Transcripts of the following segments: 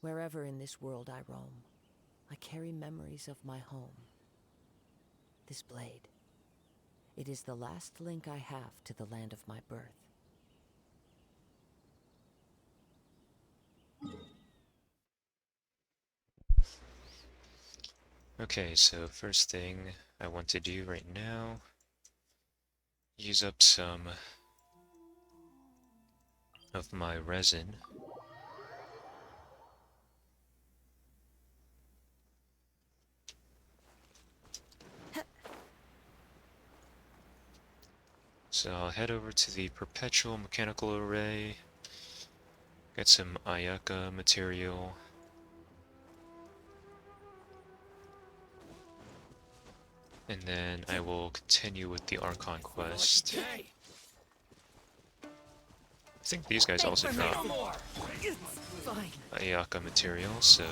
Wherever in this world I roam, I carry memories of my home. This blade, it is the last link I have to the land of my birth. Okay, so first thing I want to do right now, use up some of my resin. So I'll head over to the perpetual mechanical array, get some Ayaka material, and then I will continue with the Archon quest. I think these guys also drop Ayaka material, so...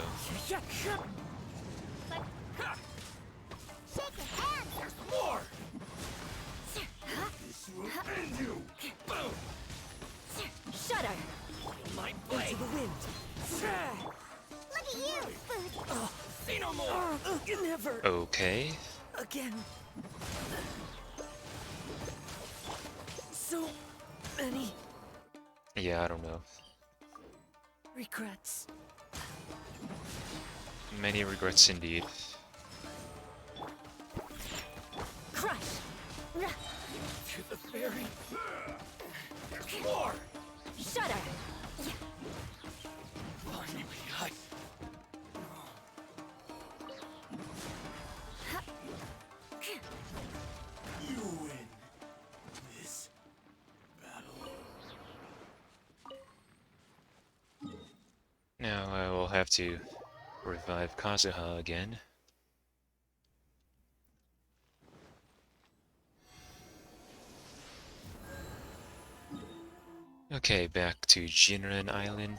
Shudder! My blade! Into the wind! Look at you, food! Say no more! Never Okay. again. So many Yeah, I don't know. regrets. Many regrets indeed. Crush! To the very More! Shudder! finally, I You win this battle. Now I will have to revive Kazuha again. Okay, back to Jinren Island.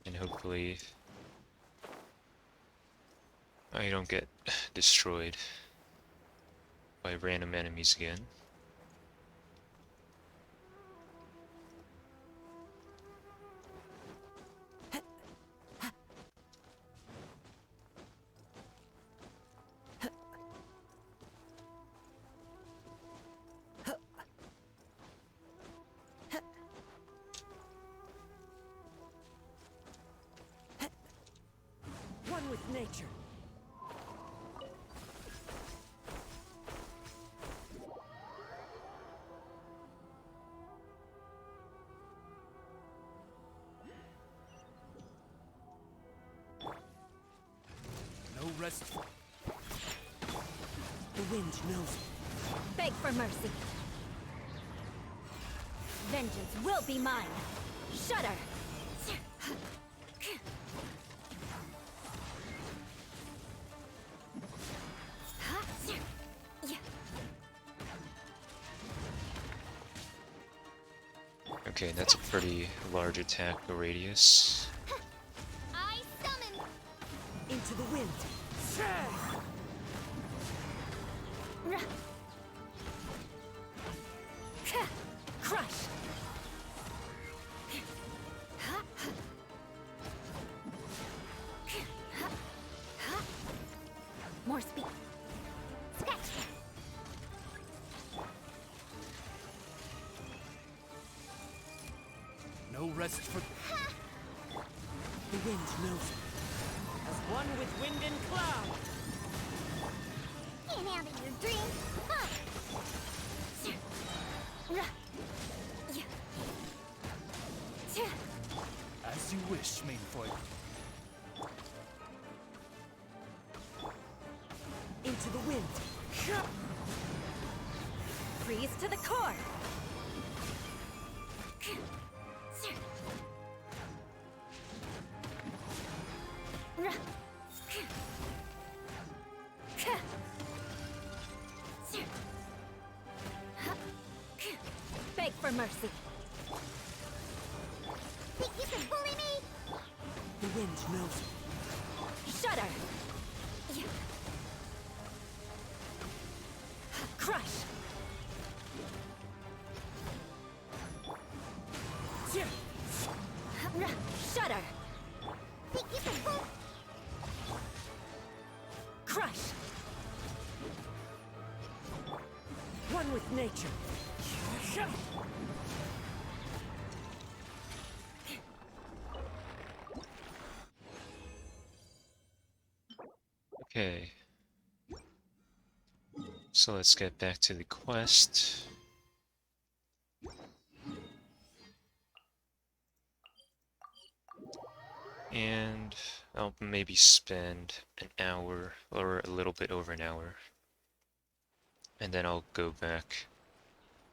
And hopefully I don't get destroyed by random enemies again. one with nature. No rest. The wind knows it. Beg for mercy. Vengeance will be mine. Shudder! Okay, that's a pretty large attack radius. I summon! Into the wind. Crush! More speed. Scratch! No rest for. The wind knows it. As one with wind and cloud. Can't handle your dream. Huh. As you wish, Mainfoil. Into the wind. Freeze to the core. Beg for mercy. Think you can bully me? The wind knows it. Shudder. Crush. with nature. Okay. So let's get back to the quest. And I'll maybe spend an hour or a little bit over an hour. And then I'll go back,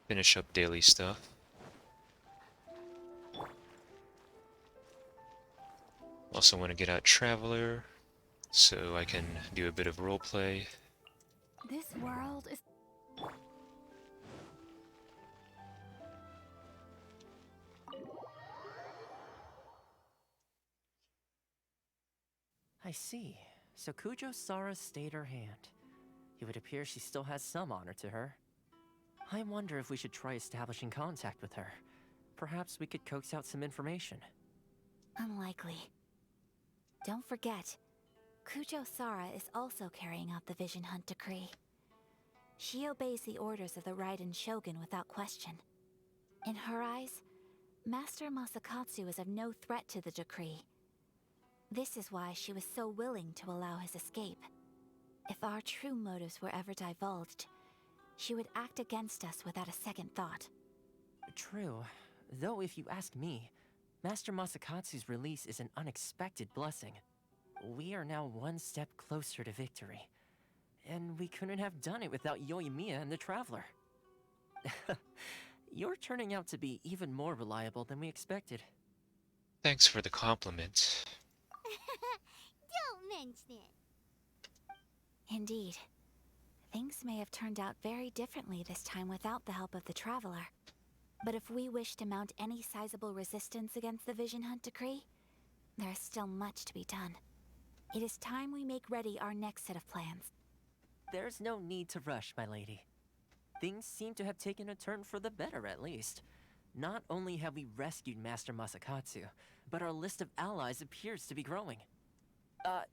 finish up daily stuff. Also want to get out Traveler so I can do a bit of roleplay. This world is... I see. So Kujo Sara stayed her hand. It would appear she still has some honor to her. I wonder if we should try establishing contact with her. Perhaps we could coax out some information. unlikely. Don't forget, Kujo Sara is also carrying out the Vision Hunt decree. She obeys the orders of the Raiden Shogun without question. In her eyes, Master Masakatsu is of no threat to the decree. This is why she was so willing to allow his escape. If our true motives were ever divulged, she would act against us without a second thought. True. Though if you ask me, Master Masakatsu's release is an unexpected blessing. We are now one step closer to victory. And we couldn't have done it without Yoimiya and the Traveler. You're turning out to be even more reliable than we expected. Thanks for the compliment. Don't mention it. Indeed. Things may have turned out very differently this time without the help of the Traveler. But if we wish to mount any sizable resistance against the Vision Hunt decree, there is still much to be done. It is time we make ready our next set of plans. There's no need to rush, my lady. Things seem to have taken a turn for the better, at least. Not only have we rescued Master Masakatsu, but our list of allies appears to be growing.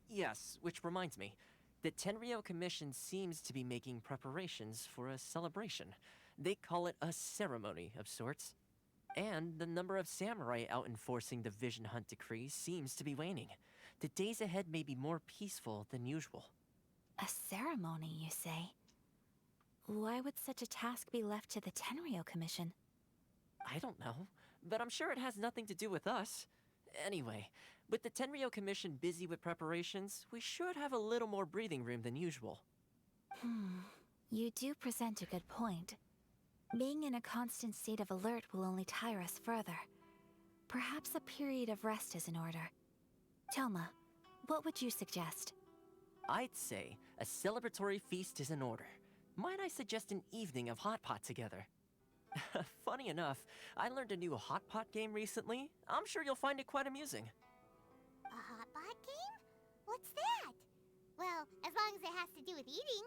Yes, which reminds me. The Tenryou Commission seems to be making preparations for a celebration. They call it a ceremony of sorts. And the number of samurai out enforcing the Vision Hunt decree seems to be waning. The days ahead may be more peaceful than usual. A ceremony, you say? Why would such a task be left to the Tenryou Commission? I don't know, but I'm sure it has nothing to do with us. Anyway, with the Tenryou Commission busy with preparations, we should have a little more breathing room than usual. You do present a good point. Being in a constant state of alert will only tire us further. Perhaps a period of rest is in order. Toma, what would you suggest? I'd say a celebratory feast is in order. Might I suggest an evening of hot pot together? Funny enough, I learned a new hot pot game recently. I'm sure you'll find it quite amusing. A hot pot game? What's that? Well, as long as it has to do with eating.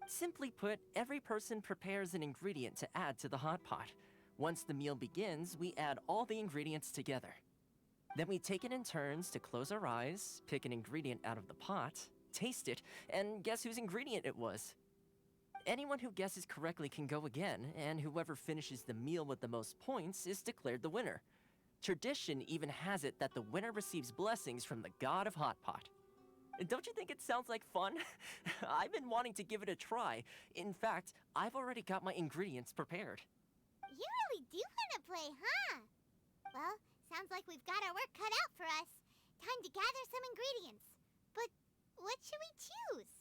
Simply put, every person prepares an ingredient to add to the hot pot. Once the meal begins, we add all the ingredients together. Then we take it in turns to close our eyes, pick an ingredient out of the pot, taste it, and guess whose ingredient it was. Anyone who guesses correctly can go again, and whoever finishes the meal with the most points is declared the winner. Tradition even has it that the winner receives blessings from the god of hot pot. Don't you think it sounds like fun? I've been wanting to give it a try. In fact, I've already got my ingredients prepared. You really do want to play, huh? Well, sounds like we've got our work cut out for us. Time to gather some ingredients. But what should we choose?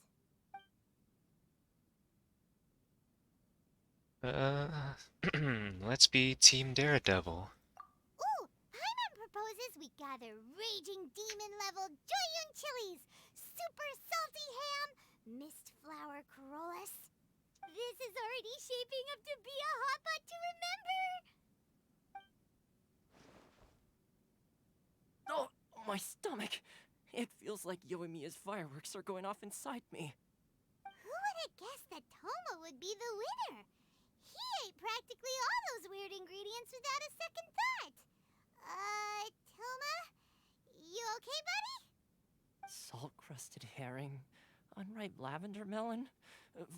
Let's be Team Daredevil. Ooh, Paimon proposes we gather raging demon-level Joyun chilies, super salty ham, mist flower corollas. This is already shaping up to be a hot pot to remember. Oh, my stomach! It feels like Yoimiya's fireworks are going off inside me. Who would have guessed that Toma would be the winner? He ate practically all those weird ingredients without a second thought. Toma? You okay, buddy? Salt-crusted herring, unripe lavender melon.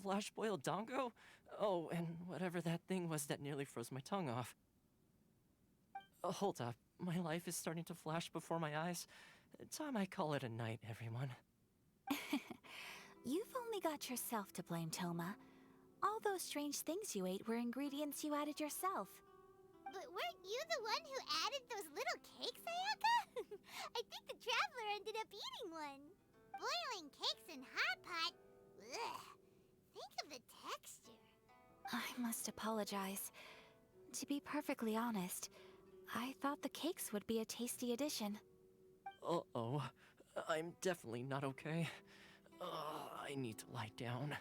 Flash boiled dongo? Oh, and whatever that thing was that nearly froze my tongue off. Hold up. My life is starting to flash before my eyes. Time I call it a night, everyone. You've only got yourself to blame, Toma. All those strange things you ate were ingredients you added yourself. But weren't you the one who added those little cakes, Ayaka? I think the traveler ended up eating one. Boiling cakes in hot pot? Ugh. Think of the texture. I must apologize. To be perfectly honest, I thought the cakes would be a tasty addition. Uh-oh. I'm definitely not okay. I need to lie down.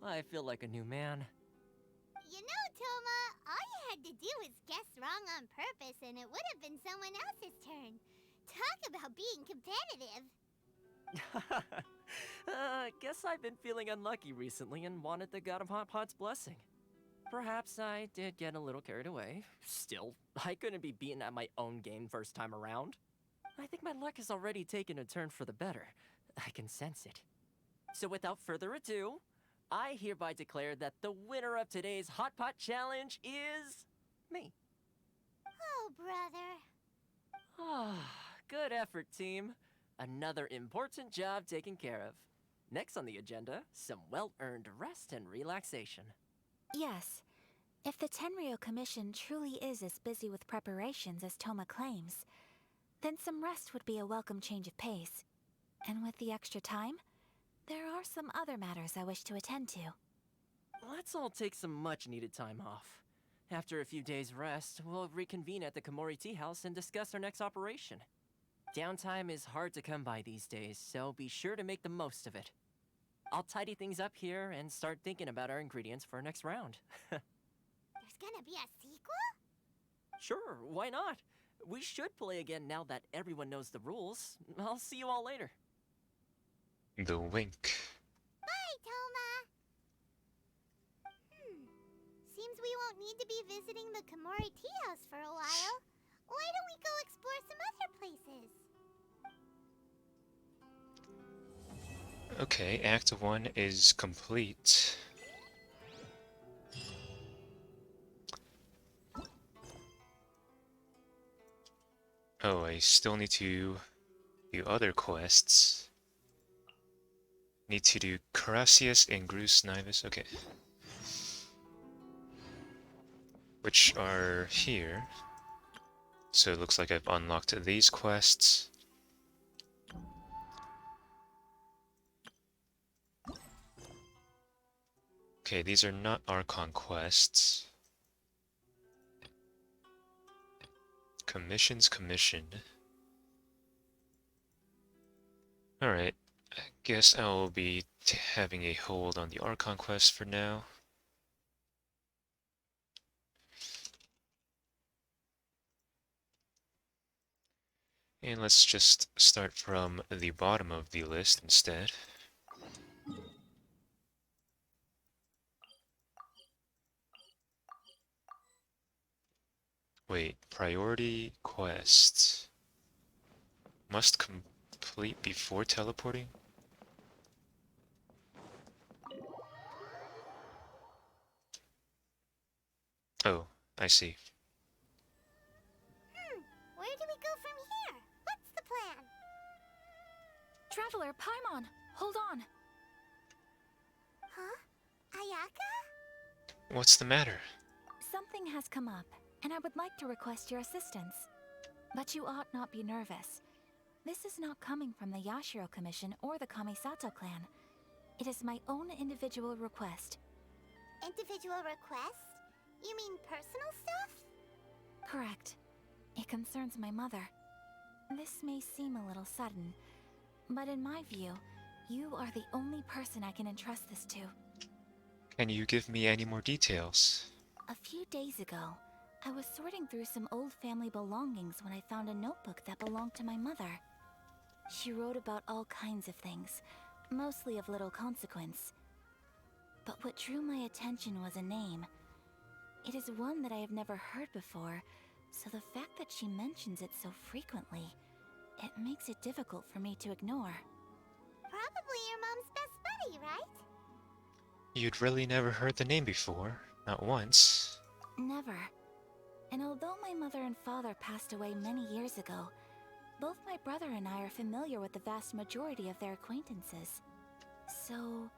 I feel like a new man. You know, Toma, all you had to do was guess wrong on purpose and it would have been someone else's turn. Talk about being competitive. Guess I've been feeling unlucky recently and wanted the God of Hot Pot's blessing. Perhaps I did get a little carried away. Still, I couldn't be beaten at my own game first time around. I think my luck has already taken a turn for the better. I can sense it. So without further ado, I hereby declare that the winner of today's Hot Pot Challenge is me. Oh, brother. Good effort, team. Another important job taken care of. Next on the agenda, some well-earned rest and relaxation. Yes, if the Tenryo Commission truly is as busy with preparations as Toma claims, then some rest would be a welcome change of pace. And with the extra time, there are some other matters I wish to attend to. Let's all take some much-needed time off. After a few days' rest, we'll reconvene at the Komori Tea House and discuss our next operation. Downtime is hard to come by these days, so be sure to make the most of it. I'll tidy things up here and start thinking about our ingredients for our next round. There's gonna be a sequel? Sure, why not? We should play again now that everyone knows the rules. I'll see you all later. The wink. Bye, Toma. Seems we won't need to be visiting the Komori Tea House for a while. Why don't we go explore some other places? Okay, Act 1 is complete. Oh, I still need to do other quests. Need to do Carassius and Grus Nivus, okay. Which are here. So it looks like I've unlocked these quests. Okay, these are not Archon quests. Commissions commissioned. Alright, I guess I'll be having a hold on the Archon quest for now. And let's just start from the bottom of the list instead. Wait, priority quests. Must complete before teleporting? Oh, I see. Where do we go from here? What's the plan? Traveler, Paimon, hold on. Huh? Ayaka? What's the matter? Something has come up, and I would like to request your assistance. But you ought not be nervous. This is not coming from the Yashiro Commission or the Kamisato clan. It is my own individual request. Individual request? You mean personal stuff? Correct. It concerns my mother. This may seem a little sudden, but in my view, you are the only person I can entrust this to. Can you give me any more details? A few days ago, I was sorting through some old family belongings when I found a notebook that belonged to my mother. She wrote about all kinds of things, mostly of little consequence. But what drew my attention was a name. It is one that I have never heard before, so the fact that she mentions it so frequently, it makes it difficult for me to ignore. Probably your mom's best buddy, right? You'd really never heard the name before, not once. Never. And although my mother and father passed away many years ago, both my brother and I are familiar with the vast majority of their acquaintances. So,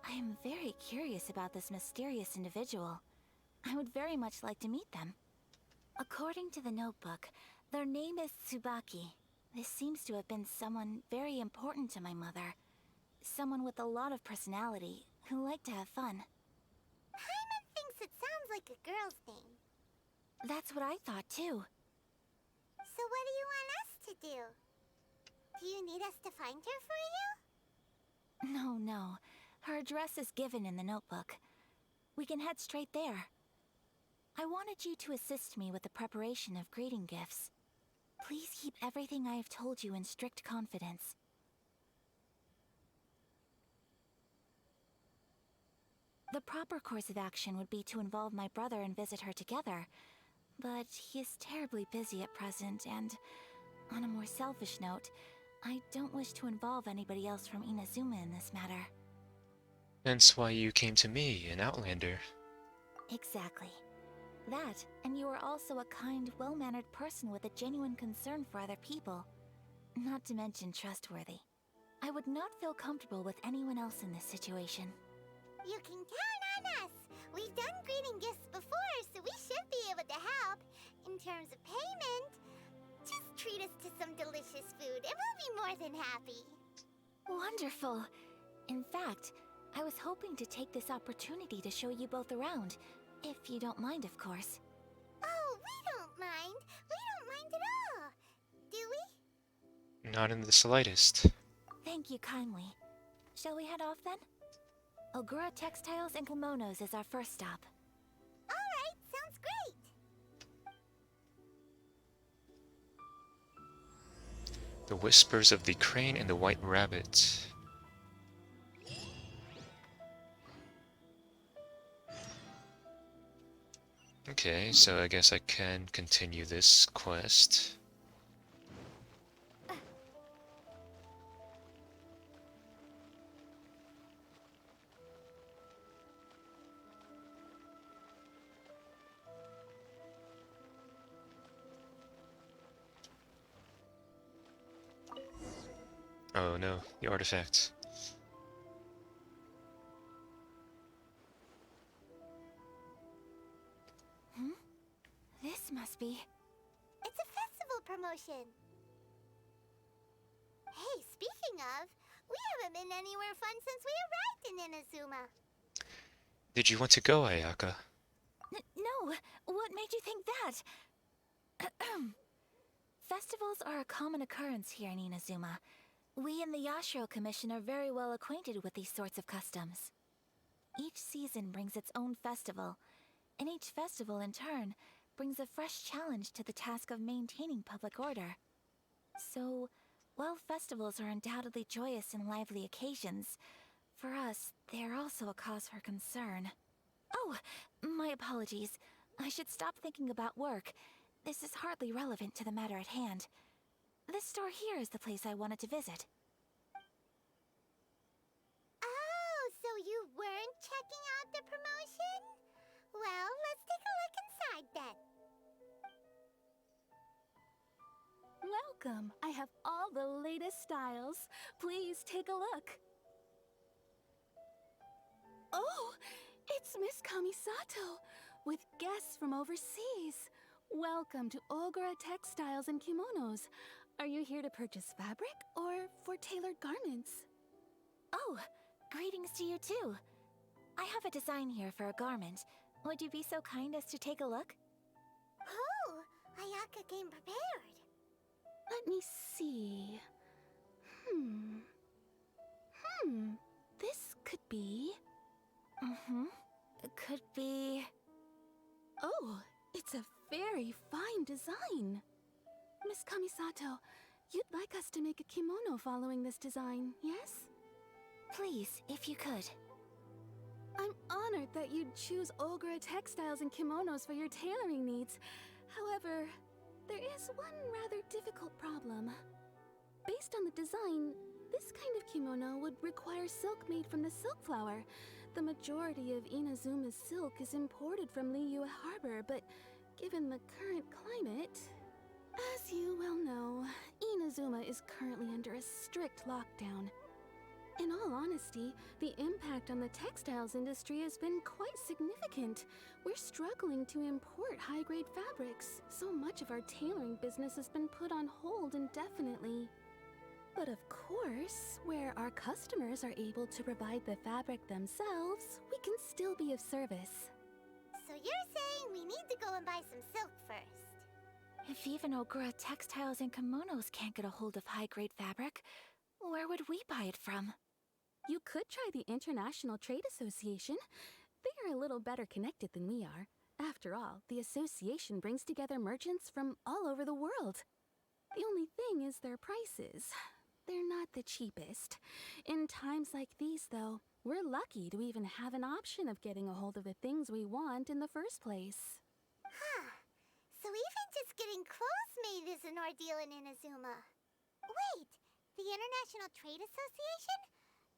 I am very curious about this mysterious individual. I would very much like to meet them. According to the notebook, their name is Tsubaki. This seems to have been someone very important to my mother. Someone with a lot of personality, who liked to have fun. Paimon thinks it sounds like a girl's name. That's what I thought too. So what do you want us to do? Do you need us to find her for you? No. Her address is given in the notebook. We can head straight there. I wanted you to assist me with the preparation of greeting gifts. Please keep everything I have told you in strict confidence. The proper course of action would be to involve my brother and visit her together, but he is terribly busy at present, and on a more selfish note, I don't wish to involve anybody else from Inazuma in this matter. Hence why you came to me, an outlander. Exactly. That, and you are also a kind, well-mannered person with a genuine concern for other people. Not to mention trustworthy. I would not feel comfortable with anyone else in this situation. You can count on us. We've done greeting gifts before, so we should be able to help. In terms of payment, just treat us to some delicious food and we'll be more than happy. Wonderful! In fact, I was hoping to take this opportunity to show you both around, if you don't mind, of course. Oh, we don't mind. We don't mind at all. Do we? Not in the slightest. Thank you kindly. Shall we head off then? Ogura Textiles and Kimonos is our first stop. Alright, sounds great. The Whispers of the Crane and the White Rabbit. Okay, so I guess I can continue this quest. Oh no, the artifact. This must be... It's a festival promotion. Hey, speaking of, we haven't been anywhere fun since we arrived in Inazuma. Did you want to go, Ayaka? No! What made you think that? Festivals are a common occurrence here in Inazuma. We in the Yashiro Commission are very well acquainted with these sorts of customs. Each season brings its own festival, and each festival in turn brings a fresh challenge to the task of maintaining public order. So, while festivals are undoubtedly joyous and lively occasions, for us, they are also a cause for concern. Oh, my apologies. I should stop thinking about work. This is hardly relevant to the matter at hand. This store here is the place I wanted to visit. Oh, so you weren't checking out the promotion? Well, let's take a look inside then. Welcome! I have all the latest styles. Please take a look. Oh, it's Miss Kamisato, with guests from overseas. Welcome to Ogura Textiles and Kimonos. Are you here to purchase fabric or for tailored garments? Oh, greetings to you too. I have a design here for a garment. Would you be so kind as to take a look? Oh, Ayaka came prepared. Let me see. This could be... It could be... Oh, it's a very fine design. Miss Kamisato, you'd like us to make a kimono following this design, yes? Please, if you could. I'm honored that you'd choose Ogura Textiles and Kimonos for your tailoring needs. However, there is one rather difficult problem. based on the design, this kind of kimono would require silk made from the silk flower. The majority of Inazuma's silk is imported from Liyue Harbor, but given the current climate... As you well know, Inazuma is currently under a strict lockdown. In all honesty, the impact on the textiles industry has been quite significant. We're struggling to import high-grade fabrics. So much of our tailoring business has been put on hold indefinitely. But of course, where our customers are able to provide the fabric themselves, we can still be of service. So you're saying we need to go and buy some silk first? If even Ogura Textiles and Kimonos can't get a hold of high-grade fabric, where would we buy it from? You could try the International Trade Association. They are a little better connected than we are. After all, the association brings together merchants from all over the world. The only thing is their prices. They're not the cheapest. In times like these, though, we're lucky to even have an option of getting a hold of the things we want in the first place. Huh. So even just getting clothes made is an ordeal in Inazuma. Wait, the International Trade Association?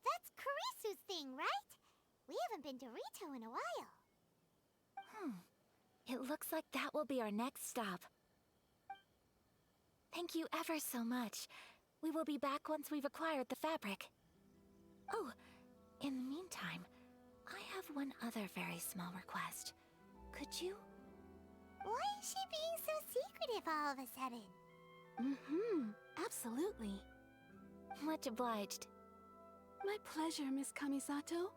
That's Kurisu's thing, right? We haven't been to Rito in a while. It looks like that will be our next stop. Thank you ever so much. We will be back once we've acquired the fabric. Oh, in the meantime, I have one other very small request. Could you? Why is she being so secretive all of a sudden? Absolutely. Much obliged. My pleasure, Miss Kamisato.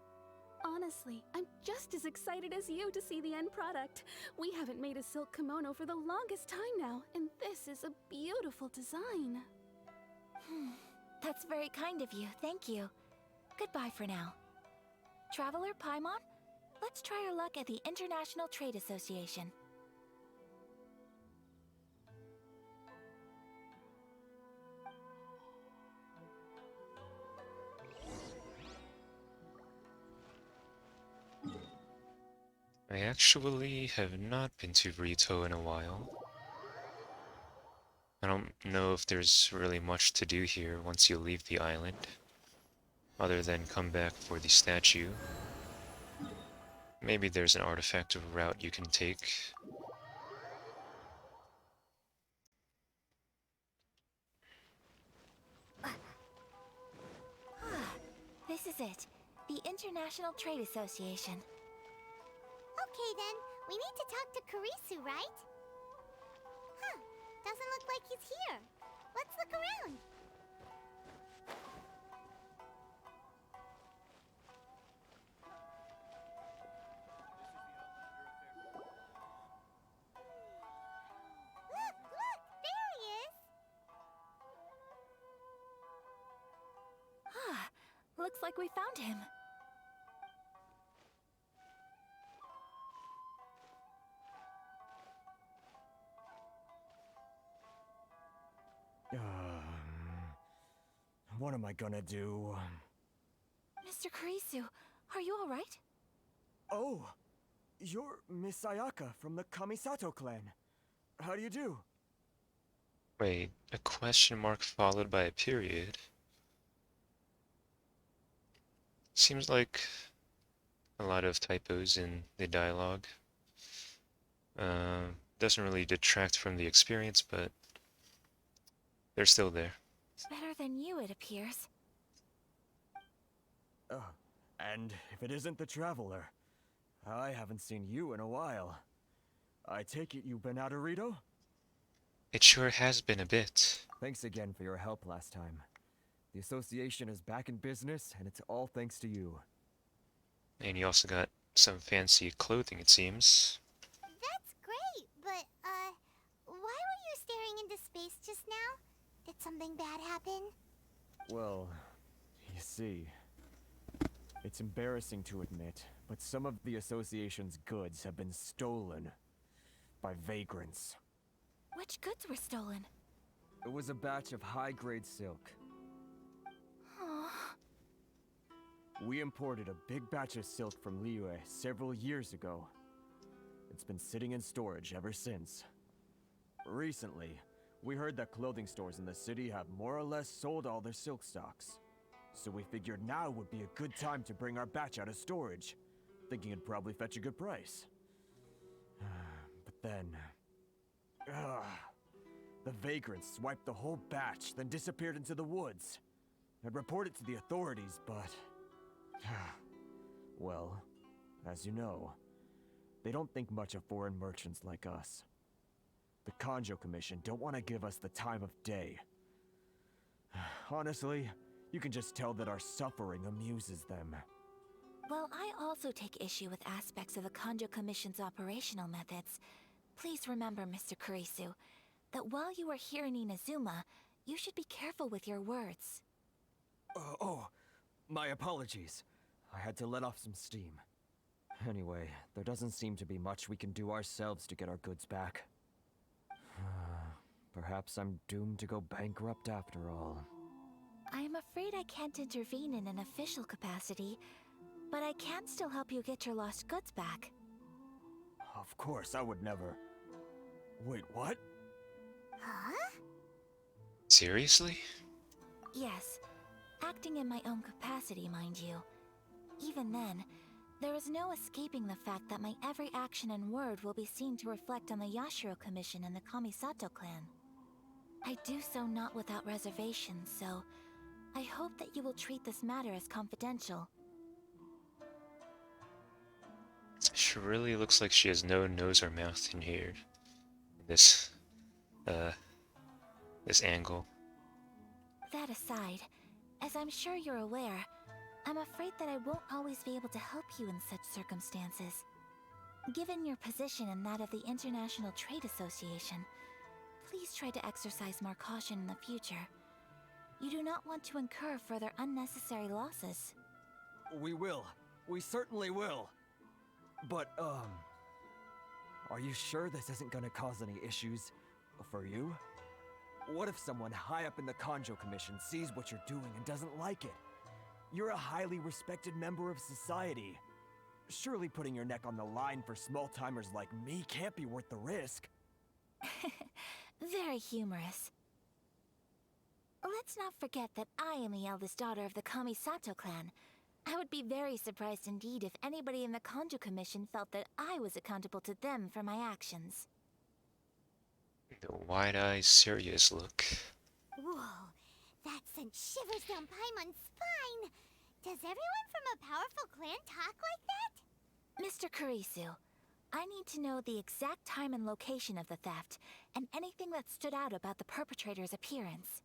Honestly, I'm just as excited as you to see the end product. We haven't made a silk kimono for the longest time now, and this is a beautiful design. That's very kind of you, thank you. Goodbye for now. Traveler Paimon, let's try our luck at the International Trade Association. I actually have not been to Rito in a while. I don't know if there's really much to do here once you leave the island, other than come back for the statue. Maybe there's an artifact of route you can take. This is it. The International Trade Association. Okay then, we need to talk to Kurisu, right? Huh, doesn't look like he's here. Let's look around. Look, there he is. Looks like we found him. What am I gonna do? Mr. Kurisu, are you alright? Oh! You're Miss Ayaka from the Kamisato clan. How do you do? Wait, a question mark followed by a period? Seems like a lot of typos in the dialogue. Doesn't really detract from the experience, but they're still there. Better than you, it appears. And if it isn't the Traveler, I haven't seen you in a while. I take it you've been out of Rito? It sure has been a bit. Thanks again for your help last time. The association is back in business, and it's all thanks to you. And you also got some fancy clothing, it seems. That's great, but, why were you staring into space just now? Did something bad happen? Well, you see, it's embarrassing to admit, but some of the association's goods have been stolen by vagrants. Which goods were stolen? It was a batch of high-grade silk. We imported a big batch of silk from Liyue several years ago. It's been sitting in storage ever since. Recently, We heard that clothing stores in the city have more or less sold all their silk stocks. So we figured now would be a good time to bring our batch out of storage, thinking it'd probably fetch a good price. But then... the vagrants swiped the whole batch, then disappeared into the woods. I'd report it to the authorities, but... well, as you know, they don't think much of foreign merchants like us. The Kanjo Commission don't want to give us the time of day. Honestly, you can just tell that our suffering amuses them. Well, I also take issue with aspects of the Kanjo Commission's operational methods. Please remember, Mr. Kurisu, that while you are here in Inazuma, you should be careful with your words. My apologies. I had to let off some steam. Anyway, there doesn't seem to be much we can do ourselves to get our goods back. Perhaps I'm doomed to go bankrupt after all. I am afraid I can't intervene in an official capacity, but I can still help you get your lost goods back. Of course, I would never... Wait, what? Huh? Seriously? Yes, acting in my own capacity, mind you. Even then, there is no escaping the fact that my every action and word will be seen to reflect on the Yashiro Commission and the Kamisato clan. I do so not without reservation, so I hope that you will treat this matter as confidential. She really looks like she has no nose or mouth in here. This angle. That aside, as I'm sure you're aware, I'm afraid that I won't always be able to help you in such circumstances. Given your position and that of the International Trade Association, please try to exercise more caution in the future. You do not want to incur further unnecessary losses. We will. We certainly will. But, are you sure this isn't gonna cause any issues for you? What if someone high up in the Kanjo Commission sees what you're doing and doesn't like it? You're a highly respected member of society. Surely putting your neck on the line for small-timers like me can't be worth the risk. Very humorous. Let's not forget that I am the eldest daughter of the Kamisato clan. I would be very surprised indeed if anybody in the Kanjo Commission felt that I was accountable to them for my actions. The wide-eyed, serious look. Whoa, that sent shivers down Paimon's spine. Does everyone from a powerful clan talk like that? Mr. Kurisu, I need to know the exact time and location of the theft, and anything that stood out about the perpetrator's appearance.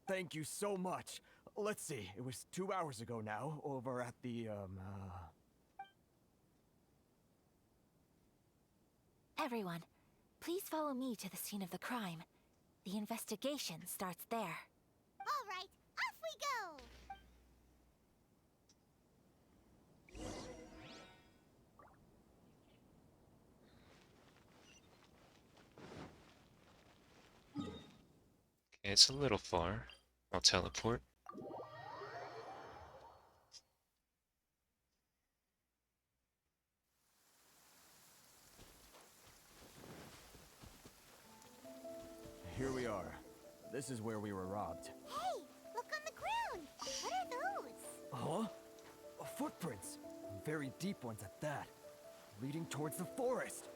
Thank you so much. Let's see, it was 2 hours ago now, over at the, Everyone, please follow me to the scene of the crime. The investigation starts there. All right, off we go! Okay, it's a little far. I'll teleport. Here we are. This is where we were robbed. Hey, look on the ground! What are those? Huh? Footprints. Very deep ones at that. Leading towards the forest.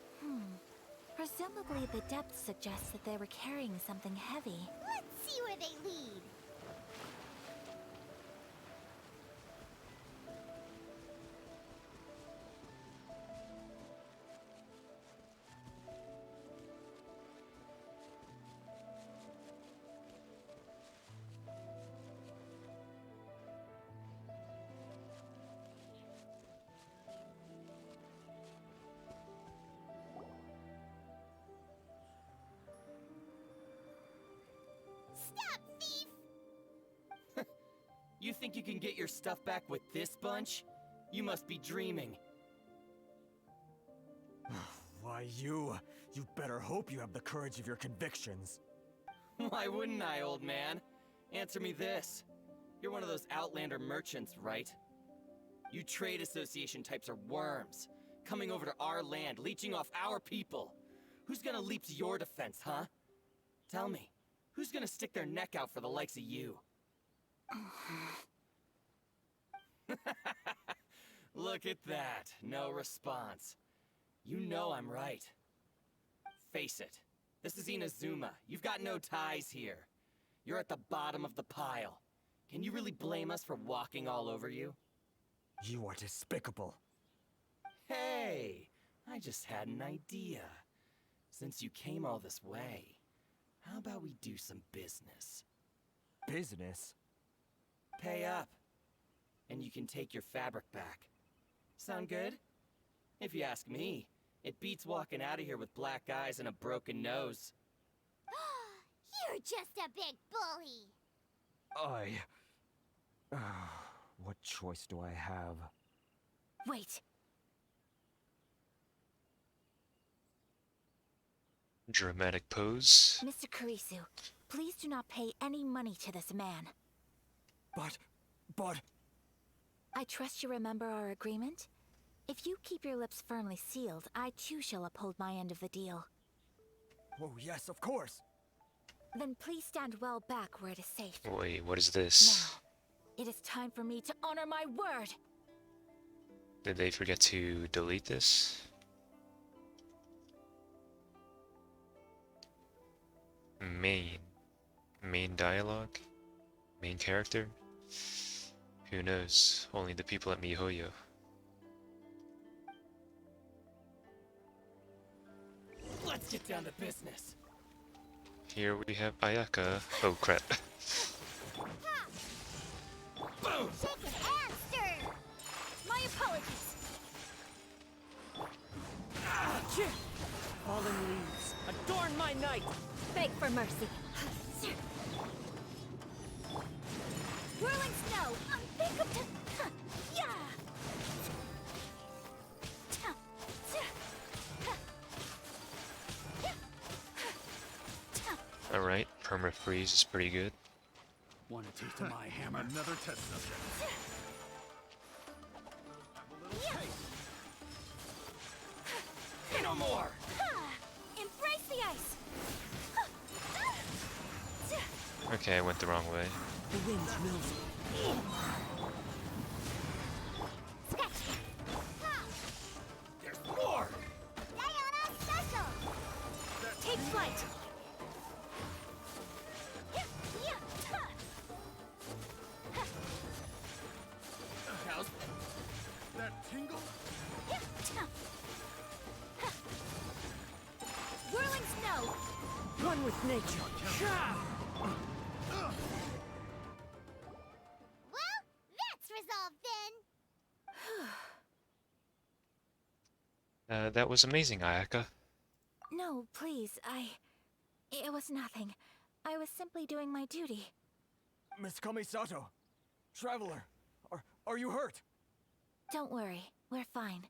Presumably the depth suggests that they were carrying something heavy. Let's see where they lead. Stop, thief! You think you can get your stuff back with this bunch? You must be dreaming. Why, you better hope you have the courage of your convictions. Why wouldn't I, old man? Answer me this. You're one of those Outlander merchants, right? You trade association types are worms, coming over to our land, leeching off our people. Who's gonna leap to your defense, huh? Tell me, Who's gonna stick their neck out for the likes of you? Look at that. No response. You know I'm right. Face it. This is Inazuma. You've got no ties here. You're at the bottom of the pile. Can you really blame us for walking all over you? You are despicable. Hey! I just had an idea. Since you came all this way, how about we do some business? Business? Pay up. And you can take your fabric back. Sound good? If you ask me, it beats walking out of here with black eyes and a broken nose. You're just a big bully. What choice do I have? Wait. Dramatic pose. Mr. Kurisu, please do not pay any money to this man. But... I trust you remember our agreement? If you keep your lips firmly sealed, I too shall uphold my end of the deal. Oh, yes, of course. Then please stand well back where it is safe. Wait, what is this? Now, it is time for me to honor my word! Did they forget to delete this? Main dialogue? Main character? Who knows? Only the people at MiHoYo. Let's get down to business. Here we have Ayaka. Oh crap. Boom! Shaken and stirred. My apologies! Fallen leaves, adorn my night! Beg for mercy. Whirling snow, unthinkable. Yeah. Alright, perma freeze is pretty good. Want a taste of my hammer? Another test subject. Say no more! Embrace the ice. Okay, I went the wrong way. The wind mills me. There's more! Diana special. Take flight. How's That tingle? Whirling snow. One with nature. Well, that's resolved then. That was amazing, Ayaka. No, please, It was nothing. I was simply doing my duty. Miss Kamisato, traveler, are you hurt? Don't worry, we're fine.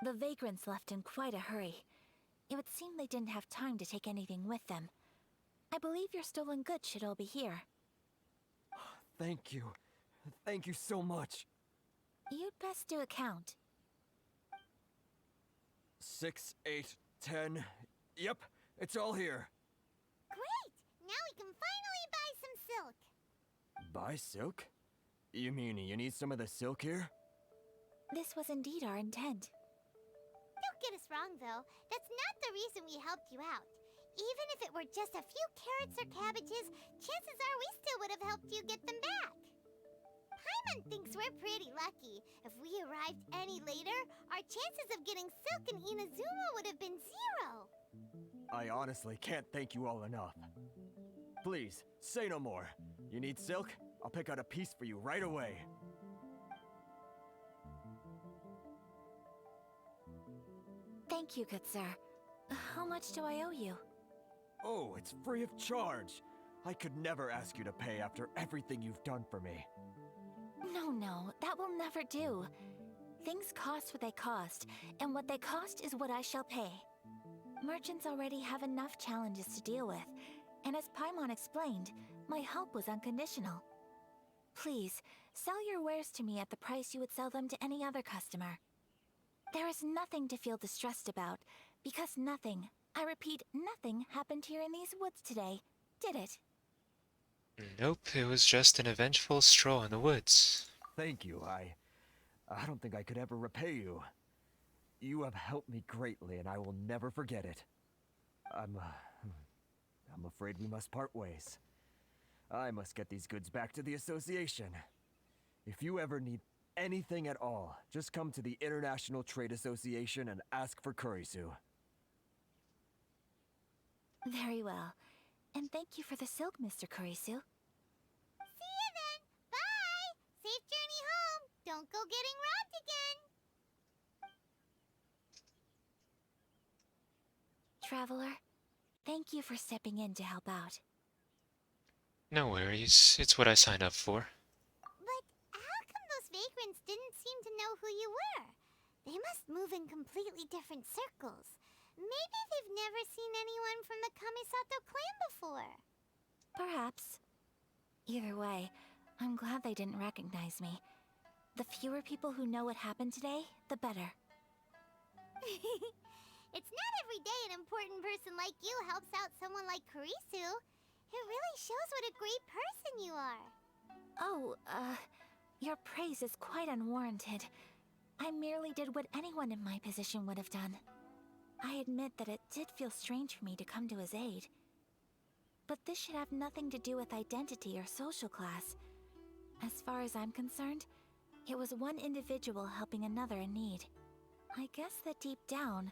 The vagrants left in quite a hurry. It would seem they didn't have time to take anything with them. I believe your stolen goods should all be here. Thank you. Thank you so much. You'd best do a count. 6, 8, 10. Yep, it's all here. Great! Now we can finally buy some silk. Buy silk? You mean you need some of the silk here? This was indeed our intent. Don't get us wrong, though. That's not the reason we helped you out. Even if it were just a few carrots or cabbages, chances are we still would have helped you get them back. Paimon thinks we're pretty lucky. If we arrived any later, our chances of getting silk in Inazuma would have been 0. I honestly can't thank you all enough. Please, say no more. You need silk? I'll pick out a piece for you right away. Thank you, good sir. How much do I owe you? Oh, it's free of charge. I could never ask you to pay after everything you've done for me. No, that will never do. Things cost what they cost, and what they cost is what I shall pay. Merchants already have enough challenges to deal with, and as Paimon explained, my help was unconditional. Please, sell your wares to me at the price you would sell them to any other customer. There is nothing to feel distressed about, because nothing, I repeat, nothing happened here in these woods today did it. Nope, it was just an eventful stroll in the woods. Thank you. I don't think I could ever repay you. You have helped me greatly, and I will never forget it. I'm afraid we must part ways. I must get these goods back to the association. If you ever need anything at all, just come to the International Trade Association and ask for Kurisu. Very well. And thank you for the silk, Mr. Kurisu. See you then. Bye. Safe journey home. Don't go getting robbed again. Traveler, thank you for stepping in to help out. No worries, it's what I signed up for. But how come those vagrants didn't seem to know who you were? They must move in completely different circles. Maybe they've never seen anyone from the Kamisato clan before. Perhaps. Either way, I'm glad they didn't recognize me. The fewer people who know what happened today, the better. It's not every day an important person like you helps out someone like Kurisu. It really shows what a great person you are. Oh, your praise is quite unwarranted. I merely did what anyone in my position would have done. I admit that it did feel strange for me to come to his aid. But this should have nothing to do with identity or social class. As far as I'm concerned, it was one individual helping another in need. I guess that deep down,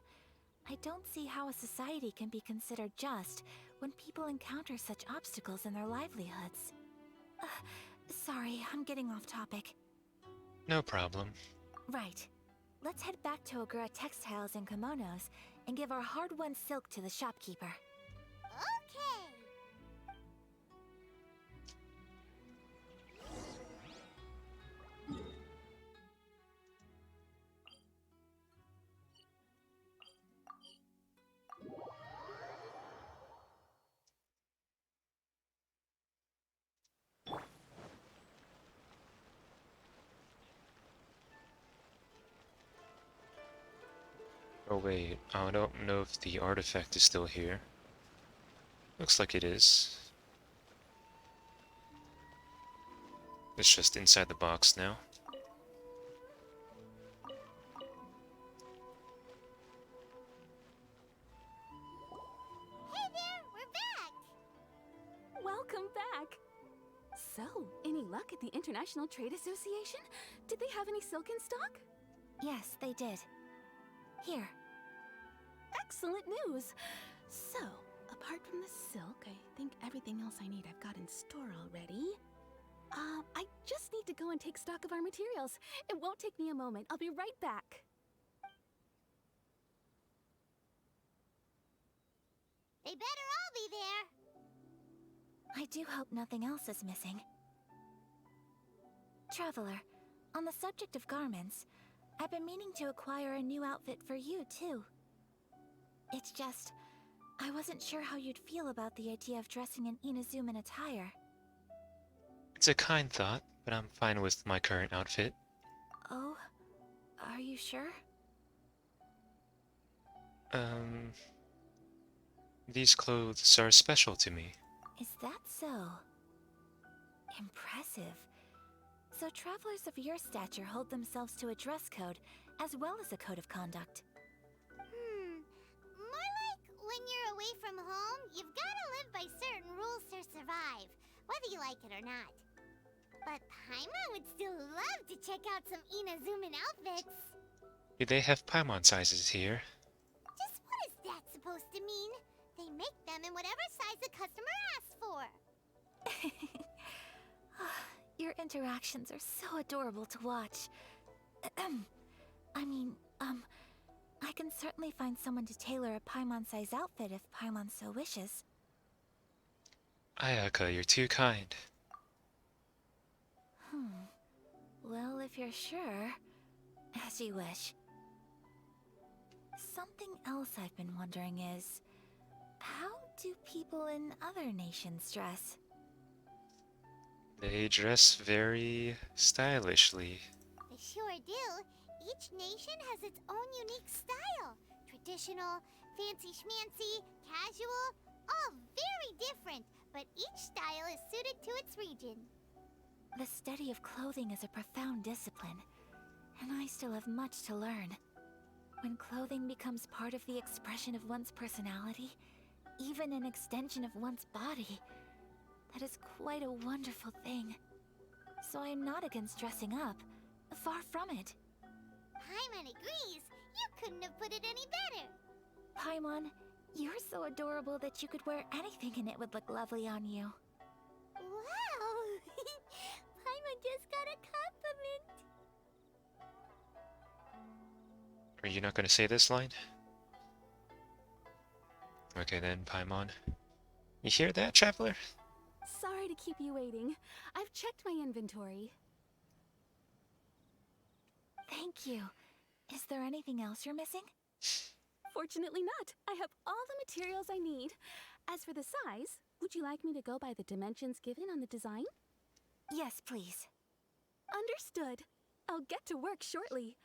I don't see how a society can be considered just when people encounter such obstacles in their livelihoods. Sorry, I'm getting off topic. No problem. Right. Let's head back to Ogura Textiles and Kimonos and give our hard-won silk to the shopkeeper. Okay. Oh wait, I don't know if the artifact is still here. Looks like it is. It's just inside the box now. Hey there, we're back. Welcome back! So, any luck at the International Trade Association? Did they have any silk in stock? Yes, they did. Here. Excellent news! So, apart from the silk, I think everything else I need I've got in store already. I just need to go and take stock of our materials. It won't take me a moment. I'll be right back. They better all be there. I do hope nothing else is missing. Traveler, on the subject of garments, I've been meaning to acquire a new outfit for you, too. It's just, I wasn't sure how you'd feel about the idea of dressing in Inazuman attire. It's a kind thought, but I'm fine with my current outfit. Oh? Are you sure? These clothes are special to me. Is that so? Impressive. So travelers of your stature hold themselves to a dress code, as well as a code of conduct. More like when you're away from home, you've gotta live by certain rules to survive, whether you like it or not. But Paimon would still love to check out some Inazuman outfits. Do they have Paimon sizes here? Just what is that supposed to mean? They make them in whatever size the customer asks for. Your interactions are so adorable to watch. I can certainly find someone to tailor a Paimon-size outfit if Paimon so wishes. Ayaka, you're too kind. Well, if you're sure, as you wish. Something else I've been wondering is, how do people in other nations dress? They dress very stylishly. They sure do. Each nation has its own unique style. Traditional, fancy schmancy, casual, all very different. But but each style is suited to its region. The study of clothing is a profound discipline, and I still have much to learn. When clothing becomes part of the expression of one's personality, even an extension of one's body, that is quite a wonderful thing. So I'm not against dressing up. Far from it. Paimon agrees. You couldn't have put it any better. Paimon, you're so adorable that you could wear anything and it would look lovely on you. Wow! Paimon just got a compliment. Are you not going to say this line? Okay then, Paimon. You hear that, Traveler? Sorry to keep you waiting. I've checked my inventory. Thank you. Is there anything else you're missing? Fortunately not. I have all the materials I need. As for the size, would you like me to go by the dimensions given on the design? Yes, please. Understood. I'll get to work shortly.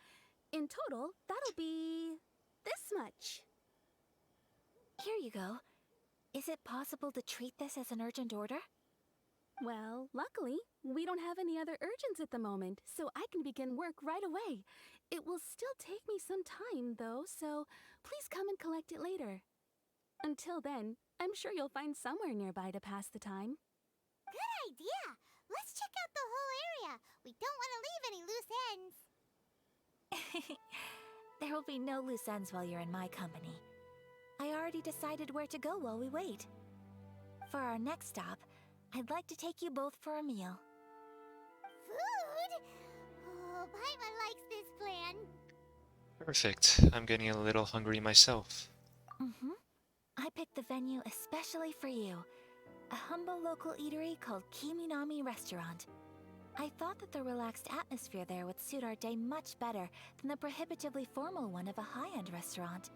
In total, that'll be this much. Here you go. Is it possible to treat this as an urgent order? Well, luckily, we don't have any other urgents at the moment, so I can begin work right away. It will still take me some time, though, so please come and collect it later. Until then, I'm sure you'll find somewhere nearby to pass the time. Good idea. Let's check out the whole area. We don't want to leave any loose ends. There will be no loose ends while you're in my company. I already decided where to go while we wait. For our next stop, I'd like to take you both for a meal. Food? Oh, Paimon likes this plan. Perfect. I'm getting a little hungry myself. I picked the venue especially for you. A humble local eatery called Kiminami Restaurant. I thought that the relaxed atmosphere there would suit our day much better than the prohibitively formal one of a high-end restaurant.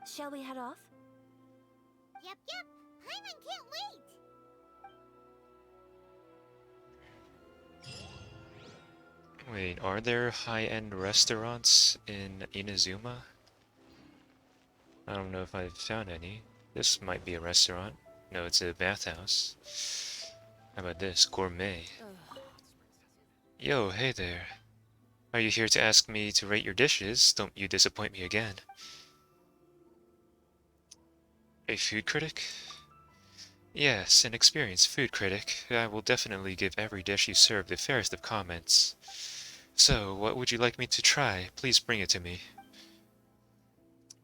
Shall we head off? Yep. Paimon can't wait. Wait, are there high-end restaurants in Inazuma? I don't know if I've found any. This might be a restaurant. No, it's a bathhouse. How about this? Gourmet. Yo, hey there. Are you here to ask me to rate your dishes? Don't you disappoint me again. A food critic? Yes, an experienced food critic. I will definitely give every dish you serve the fairest of comments. So, what would you like me to try? Please bring it to me.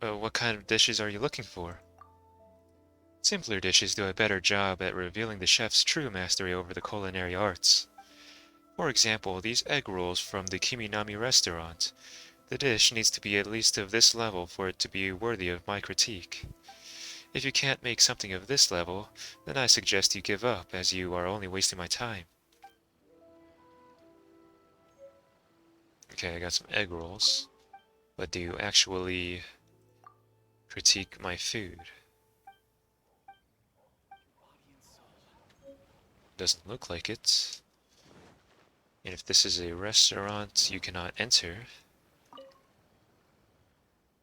What kind of dishes are you looking for? Simpler dishes do a better job at revealing the chef's true mastery over the culinary arts. For example, these egg rolls from the Kiminami restaurant. The dish needs to be at least of this level for it to be worthy of my critique. If you can't make something of this level, then I suggest you give up, as you are only wasting my time. Okay, I got some egg rolls. But do you actually critique my food? Doesn't look like it. And if this is a restaurant you cannot enter.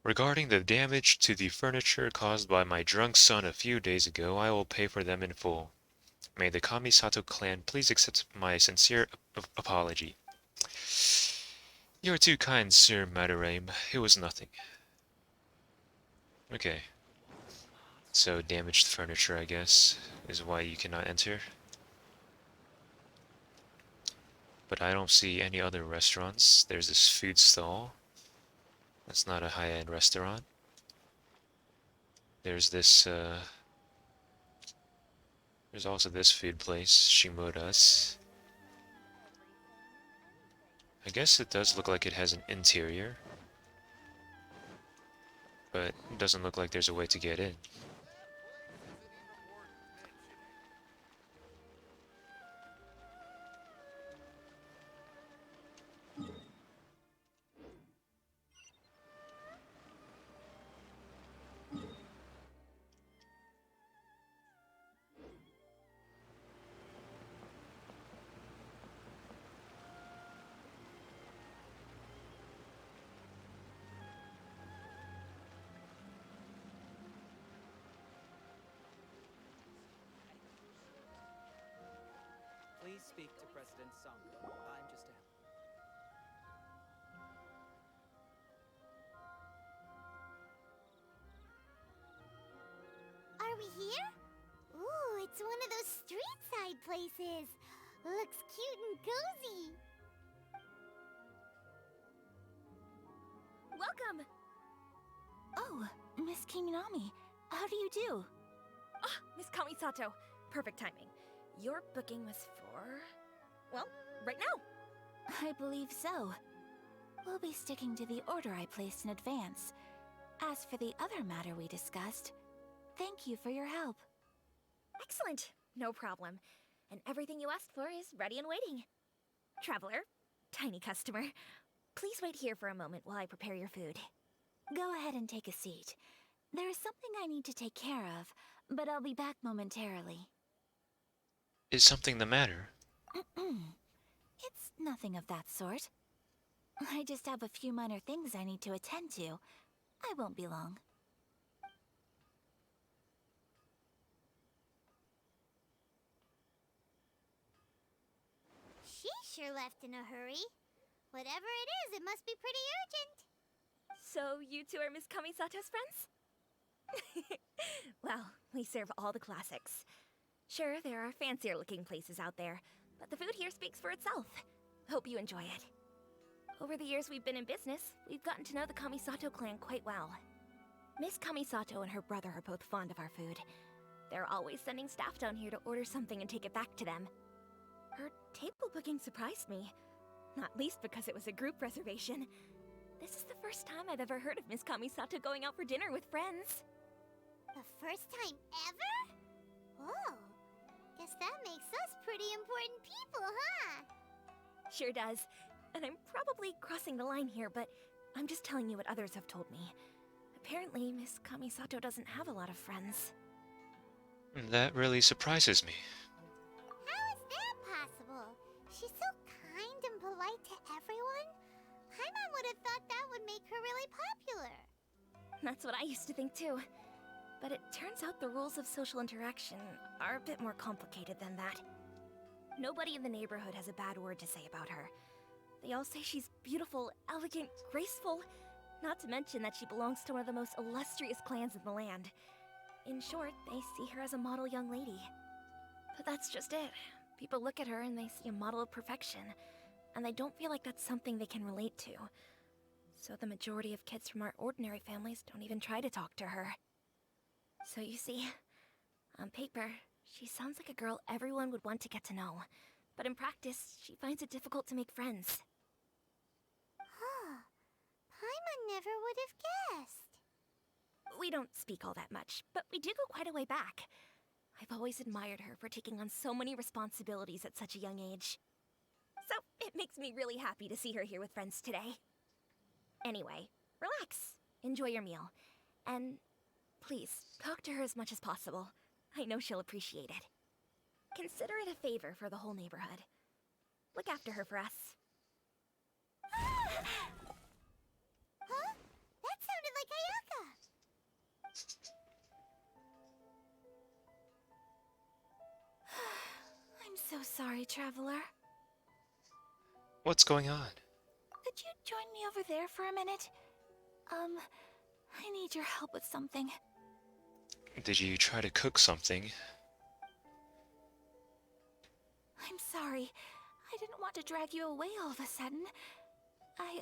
Regarding the damage to the furniture caused by my drunk son a few days ago, I will pay for them in full. May the Kamisato clan please accept my sincere apology. You are too kind, Sir Madarame. It was nothing. Okay. So damaged furniture, I guess, is why you cannot enter. But I don't see any other restaurants. There's this food stall. That's not a high-end restaurant. There's this, there's also this food place, Shimoda's. I guess it does look like it has an interior. But it doesn't look like there's a way to get in. Please speak to President Song. I'm just a... Are we here? Ooh, it's one of those street side places. Looks cute and cozy. Welcome! Oh, Miss Kiminami, how do you do? Ah, Miss Kamisato. Perfect timing. Your booking was for... well, right now. I believe so. We'll be sticking to the order I placed in advance. As for the other matter we discussed, thank you for your help. Excellent. No problem. And everything you asked for is ready and waiting. Traveler, tiny customer, please wait here for a moment while I prepare your food. Go ahead and take a seat. There is something I need to take care of, but I'll be back momentarily. Is something the matter? It's nothing of that sort. I just have a few minor things I need to attend to. I won't be long. She sure left in a hurry. Whatever it is, it must be pretty urgent. So you two are Miss Kamisato's friends? Well, we serve all the classics. Sure, there are fancier looking places out there, but the food here speaks for itself. Hope you enjoy it. Over the years we've been in business, we've gotten to know the Kamisato clan quite well. Miss Kamisato and her brother are both fond of our food. They're always sending staff down here to order something and take it back to them. Her table booking surprised me, not least because it was a group reservation. This is the first time I've ever heard of Miss Kamisato going out for dinner with friends. The first time ever? Whoa. Guess that makes us pretty important people, huh? Sure does. And I'm probably crossing the line here, but I'm just telling you what others have told me. Apparently, Miss Kamisato doesn't have a lot of friends. That really surprises me. How is that possible? She's so kind and polite to everyone. Paimon would have thought that would make her really popular. That's what I used to think too. But it turns out the rules of social interaction are a bit more complicated than that. Nobody in the neighborhood has a bad word to say about her. They all say she's beautiful, elegant, graceful, not to mention that she belongs to one of the most illustrious clans in the land. In short, they see her as a model young lady. But that's just it. People look at her and they see a model of perfection, and they don't feel like that's something they can relate to. So the majority of kids from our ordinary families don't even try to talk to her. So you see, on paper, she sounds like a girl everyone would want to get to know. But in practice, she finds it difficult to make friends. Huh. Paimon never would have guessed. We don't speak all that much, but we do go quite a way back. I've always admired her for taking on so many responsibilities at such a young age. So it makes me really happy to see her here with friends today. Anyway, relax, enjoy your meal, and please, talk to her as much as possible. I know she'll appreciate it. Consider it a favor for the whole neighborhood. Look after her for us. Huh? That sounded like Ayaka. I'm so sorry, traveler. What's going on? Could you join me over there for a minute? I need your help with something. Did you try to cook something? I'm sorry. I didn't want to drag you away all of a sudden. I,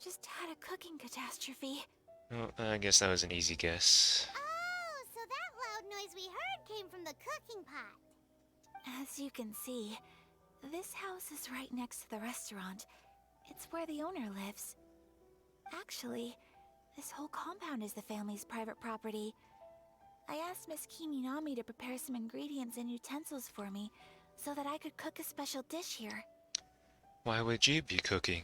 just had a cooking catastrophe. Well, I guess that was an easy guess. Oh, so that loud noise we heard came from the cooking pot. As you can see, this house is right next to the restaurant. It's where the owner lives. Actually, this whole compound is the family's private property. I asked Miss Kiminami to prepare some ingredients and utensils for me so that I could cook a special dish here. Why would you be cooking?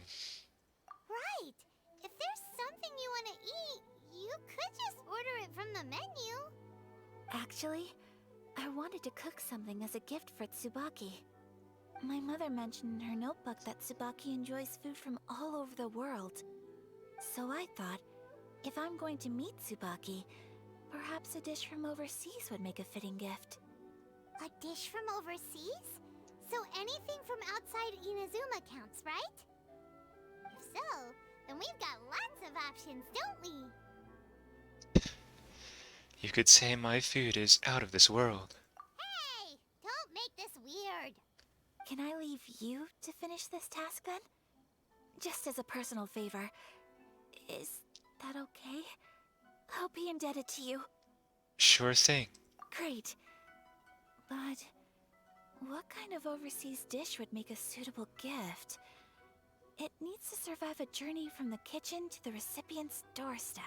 Right. If there's something you want to eat, you could just order it from the menu. Actually, I wanted to cook something as a gift for Tsubaki. My mother mentioned in her notebook that Tsubaki enjoys food from all over the world. So I thought, if I'm going to meet Tsubaki, perhaps a dish from overseas would make a fitting gift. A dish from overseas? So anything from outside Inazuma counts, right? If so, then we've got lots of options, don't we? You could say my food is out of this world. Hey! Don't make this weird. Can I leave you to finish this task then? Just as a personal favor. Is that okay? I'll be indebted to you. Sure thing. Great. But what kind of overseas dish would make a suitable gift? It needs to survive a journey from the kitchen to the recipient's doorstep.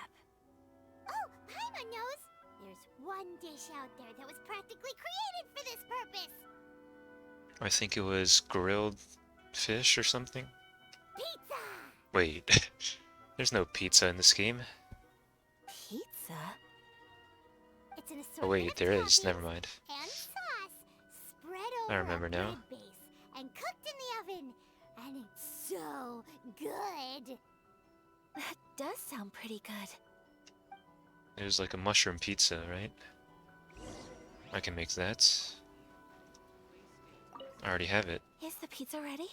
Oh, Paimon knows! There's one dish out there that was practically created for this purpose! I think it was grilled fish or something. Pizza! Wait, there's no pizza in this game. Pizza? It's an assortment Oh wait, of there is. toppings Never mind. and sauce spread over I remember a now. bread base and cooked in the oven. And it's so good! That does sound pretty good. It was like a mushroom pizza, right? I can make that. I already have it. Is the pizza ready?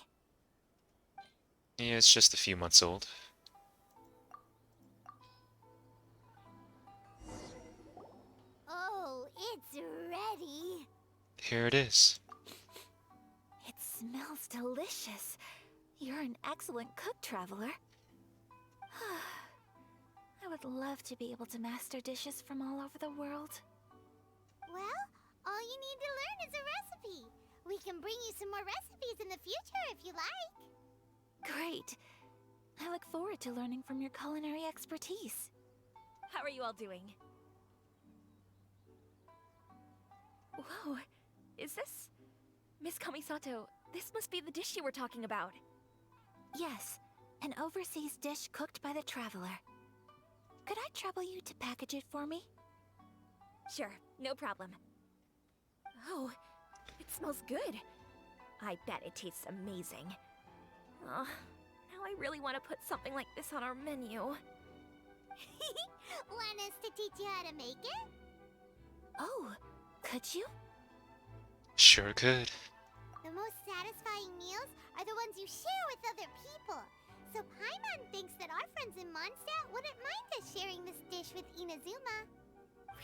Yeah, it's just a few months old. Oh, it's ready! Here it is. It smells delicious. You're an excellent cook, Traveler. I would love to be able to master dishes from all over the world. Well, all you need to learn is a recipe. We can bring you some more recipes in the future if you like. Great. I look forward to learning from your culinary expertise. How are you all doing? Whoa, is this... Miss Kamisato, this must be the dish you were talking about. Yes, an overseas dish cooked by the Traveler. Could I trouble you to package it for me? Sure, no problem. Oh, it smells good. I bet it tastes amazing. Oh, now I really want to put something like this on our menu. Want us to teach you how to make it? Oh, could you? Sure could. The most satisfying meals are the ones you share with other people. So Paimon thinks that our friends in Mondstadt wouldn't mind us sharing this dish with Inazuma.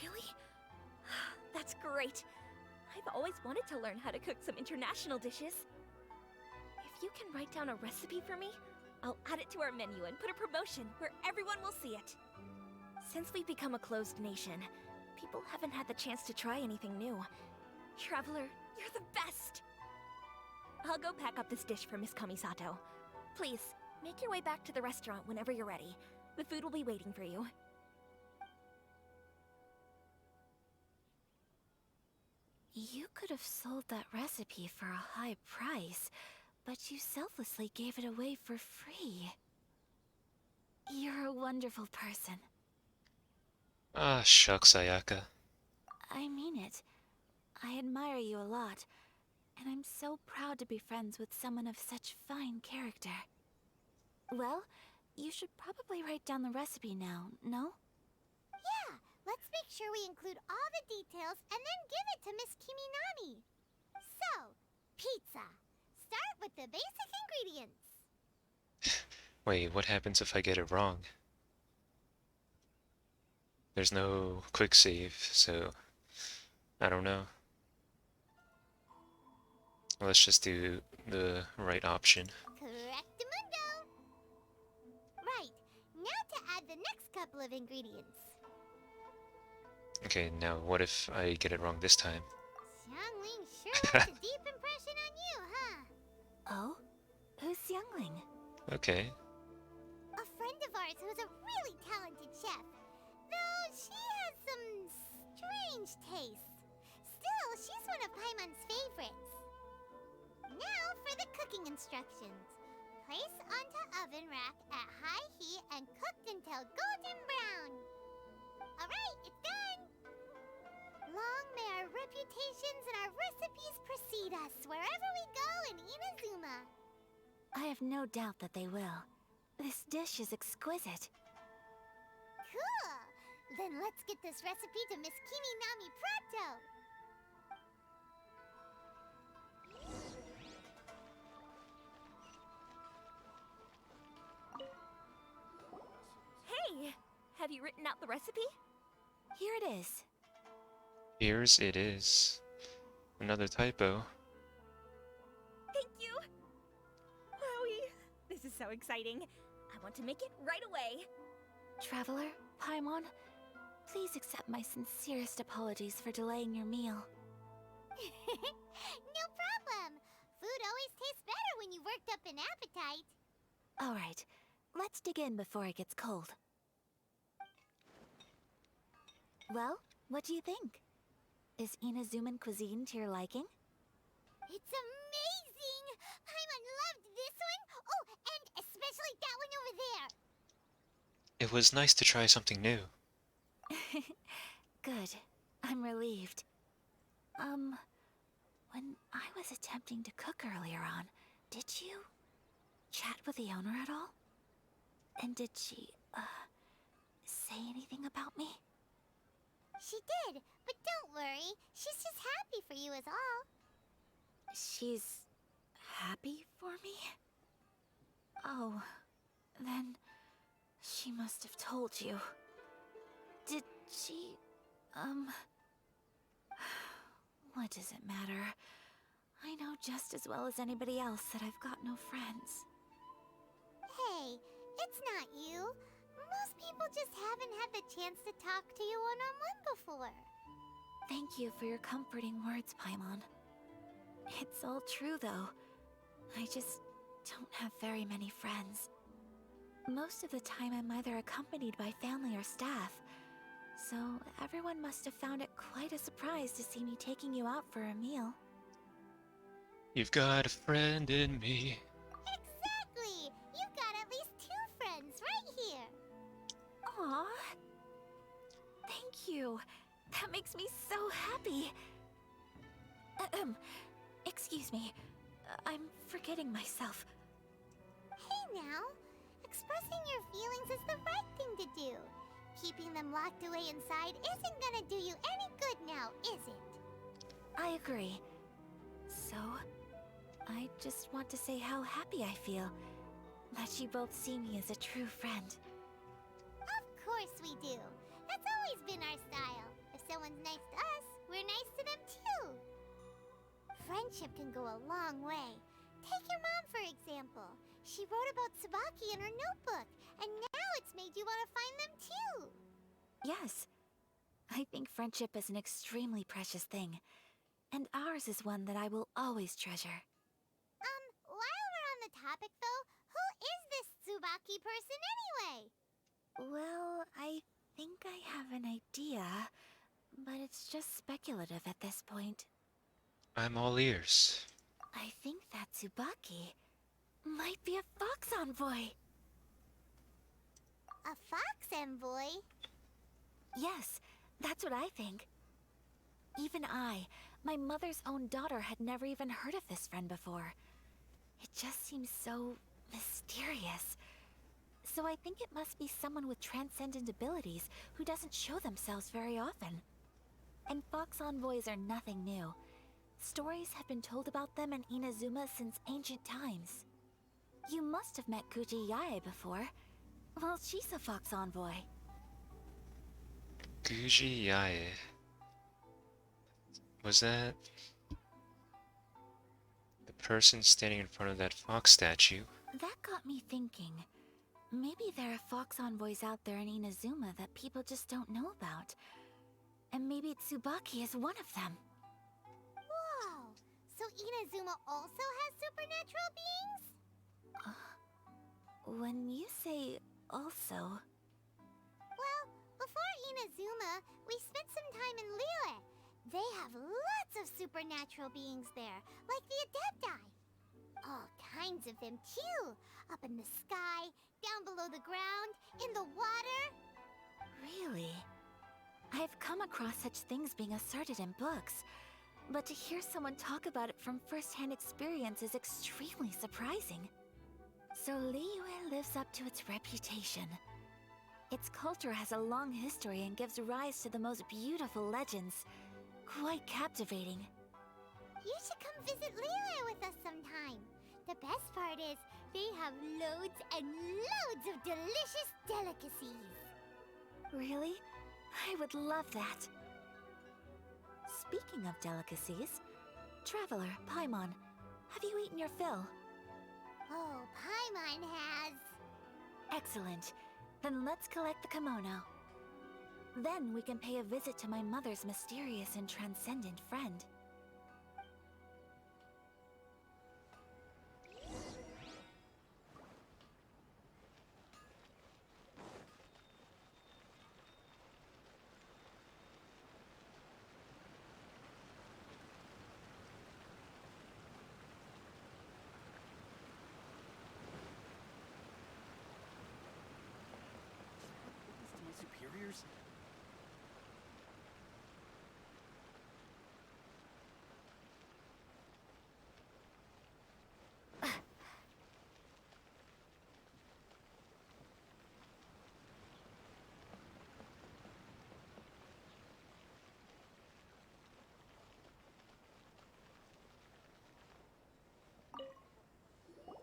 Really? That's great. I've always wanted to learn how to cook some international dishes. If you can write down a recipe for me, I'll add it to our menu and put a promotion where everyone will see it. Since we've become a closed nation, people haven't had the chance to try anything new. Traveler, you're the best! I'll go pack up this dish for Miss Kamisato. Please, make your way back to the restaurant whenever you're ready. The food will be waiting for you. You could have sold that recipe for a high price, but you selflessly gave it away for free. You're a wonderful person. Ah, shucks, Ayaka. I mean it. I admire you a lot, and I'm so proud to be friends with someone of such fine character. Well, you should probably write down the recipe now, no? Yeah, let's make sure we include all the details and then give it to Miss Kiminami. So, pizza. Start with the basic ingredients. Wait, what happens if I get it wrong? There's no quick save, so I don't know. Let's just do the right option. Correctamundo! Right, now to add the next couple of ingredients. Okay, now what if I get it wrong this time? Xiangling sure left a deep impression on you, huh? Oh? Who's Youngling? Okay. A friend of ours who's a really talented chef. Though she has some strange tastes. Still, she's one of Paimon's favorites. Now for the cooking instructions. Place onto oven rack at high heat and cooked until golden brown. Alright, it's done! Long may our reputations and our recipes precede us wherever we go in Inazuma. I have no doubt that they will. This dish is exquisite. Cool! Then let's get this recipe to Miss Kiminami pronto! Have you written out the recipe? Here it is. Here's it is. Another typo. Thank you! Wowie! This is so exciting. I want to make it right away. Traveler, Paimon, please accept my sincerest apologies for delaying your meal. No problem. Food always tastes better when you worked up an appetite. All right, let's dig in before it gets cold. Well, what do you think? Is Inazuman cuisine to your liking? It's amazing! Paimon loved this one! Oh, and especially that one over there! It was nice to try something new. Good. I'm relieved. When I was attempting to cook earlier on, did you chat with the owner at all? And did she, say anything about me? She did, but don't worry. She's just happy for you is all. She's happy for me? Oh, then she must have told you. Did she, what does it matter? I know just as well as anybody else that I've got no friends. Hey, it's not you. Most people just haven't had the chance to talk to you one-on-one before. Thank you for your comforting words, Paimon. It's all true, though. I just don't have very many friends. Most of the time I'm either accompanied by family or staff, so everyone must have found it quite a surprise to see me taking you out for a meal. You've got a friend in me. Exactly! You've got at least 2 friends right here. Aww. Thank you. That makes me so happy. Excuse me. I'm forgetting myself. Hey now, expressing your feelings is the right thing to do. Keeping them locked away inside isn't gonna do you any good now, is it? I agree. So, I just want to say how happy I feel that you both see me as a true friend. Of course we do. That's always been our style. If someone's nice to us, we're nice to them too. Friendship can go a long way. Take your mom, for example. She wrote about Tsubaki in her notebook, and now it's made you want to find them too. Yes. I think friendship is an extremely precious thing. And ours is one that I will always treasure. While we're on the topic though, who is this Tsubaki person anyway? Well, I think I have an idea, but it's just speculative at this point. I'm all ears. I think that Tsubaki might be a fox envoy. A fox envoy? Yes, that's what I think. Even I, my mother's own daughter, had never even heard of this friend before. It just seems so mysterious. So I think it must be someone with transcendent abilities who doesn't show themselves very often. And fox envoys are nothing new. Stories have been told about them in Inazuma since ancient times. You must have met Kuji Yae before. Well, she's a fox envoy. Guji Yae. Was that the person standing in front of that fox statue? That got me thinking. Maybe there are fox envoys out there in Inazuma that people just don't know about. And maybe Tsubaki is one of them. Whoa! So Inazuma also has supernatural beings? When you say also... Well, before Inazuma, we spent some time in Liyue. They have lots of supernatural beings there, like the Adepti. All kinds of them too. Up in the sky, down below the ground, in the water. Really? I've come across such things being asserted in books, but to hear someone talk about it from first-hand experience is extremely surprising. So Liyue lives up to its reputation. Its culture has a long history and gives rise to the most beautiful legends. Quite captivating. You should come visit Liyue with us sometime. The best part is, they have loads and loads of delicious delicacies. Really? I would love that. Speaking of delicacies, Traveler, Paimon, have you eaten your fill? Oh, Paimon has. Excellent. Then let's collect the kimono. Then we can pay a visit to my mother's mysterious and transcendent friend. To my superiors?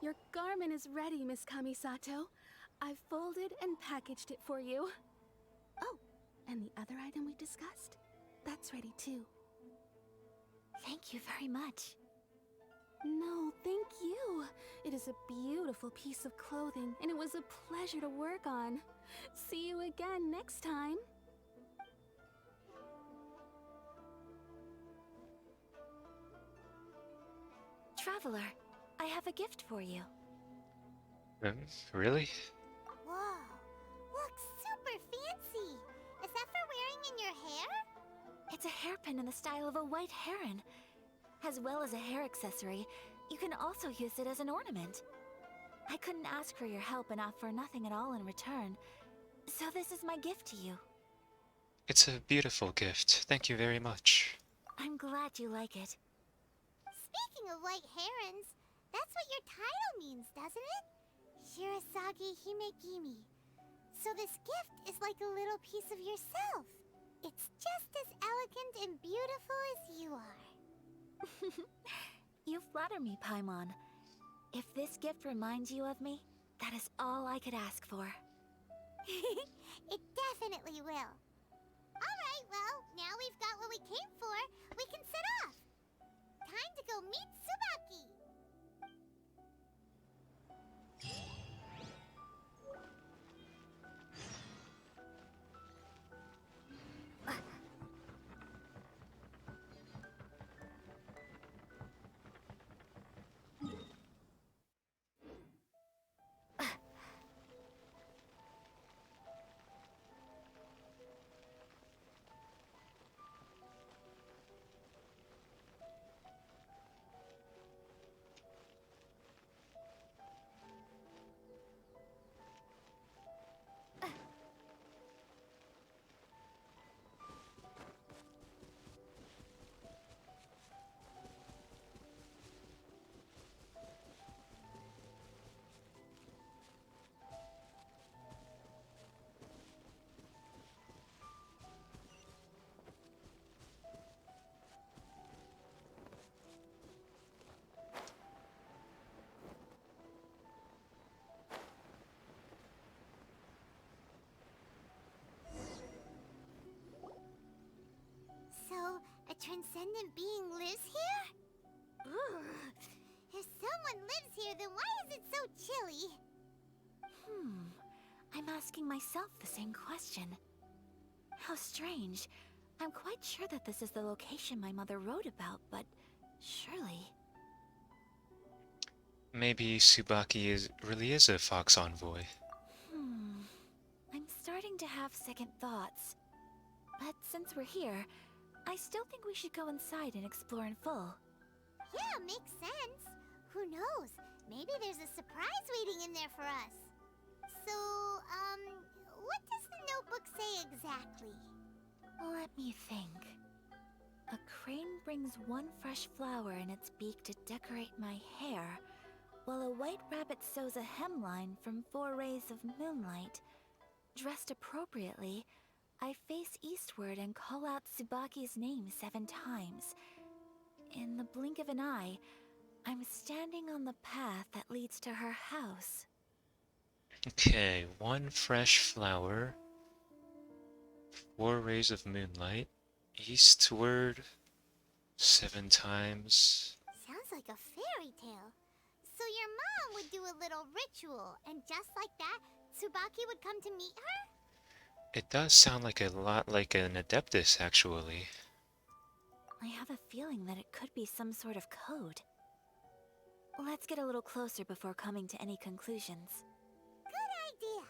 Your garment is ready, Miss Kamisato. I've folded and packaged it for you. Oh, and the other item we discussed? That's ready too. Thank you very much. No, thank you. It is a beautiful piece of clothing, and it was a pleasure to work on. See you again next time. Traveler, I have a gift for you. Really? Whoa, looks super fancy. Is that for wearing in your hair? It's a hairpin in the style of a white heron. As well as a hair accessory, you can also use it as an ornament. I couldn't ask for your help and offer nothing at all in return, so this is my gift to you. It's a beautiful gift. Thank you very much. I'm glad you like it. Speaking of white herons, that's what your title means, doesn't it? Shirasagi Himegimi. So this gift is like a little piece of yourself. It's just as elegant and beautiful as you are. You flatter me, Paimon. If this gift reminds you of me, that is all I could ask for. It definitely will. Alright, well, now we've got what we came for. We can set off. Time to go meet Tsubaki. So, a transcendent being lives here? Ugh. If someone lives here, then why is it so chilly? I'm asking myself the same question. How strange. I'm quite sure that this is the location my mother wrote about, but surely... Maybe Tsubaki really is a fox envoy. I'm starting to have second thoughts. But since we're here, I still think we should go inside and explore in full. Yeah, makes sense. Who knows? Maybe there's a surprise waiting in there for us. So, what does the notebook say exactly? Let me think. A crane brings one fresh flower in its beak to decorate my hair, while a white rabbit sews a hemline from 4 rays of moonlight. Dressed appropriately, I face eastward and call out Tsubaki's name 7 times. In the blink of an eye, I'm standing on the path that leads to her house. Okay, one fresh flower. 4 rays of moonlight. Eastward 7 times. Sounds like a fairy tale. So your mom would do a little ritual, and just like that, Tsubaki would come to meet her? It does sound like a lot like an Adeptus, actually. I have a feeling that it could be some sort of code. Let's get a little closer before coming to any conclusions. Good idea.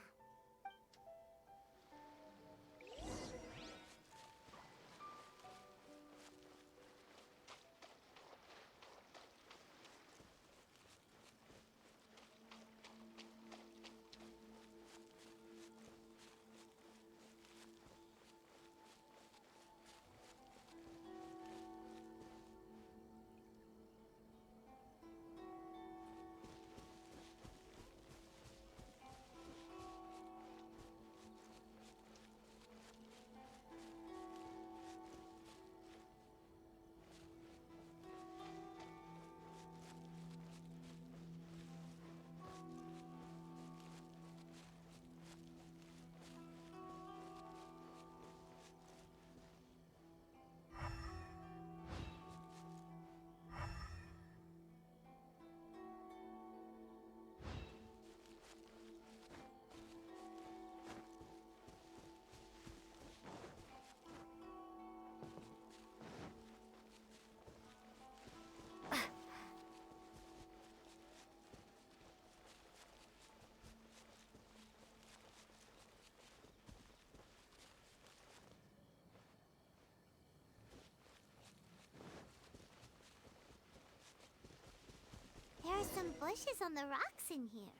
There are some bushes on the rocks in here.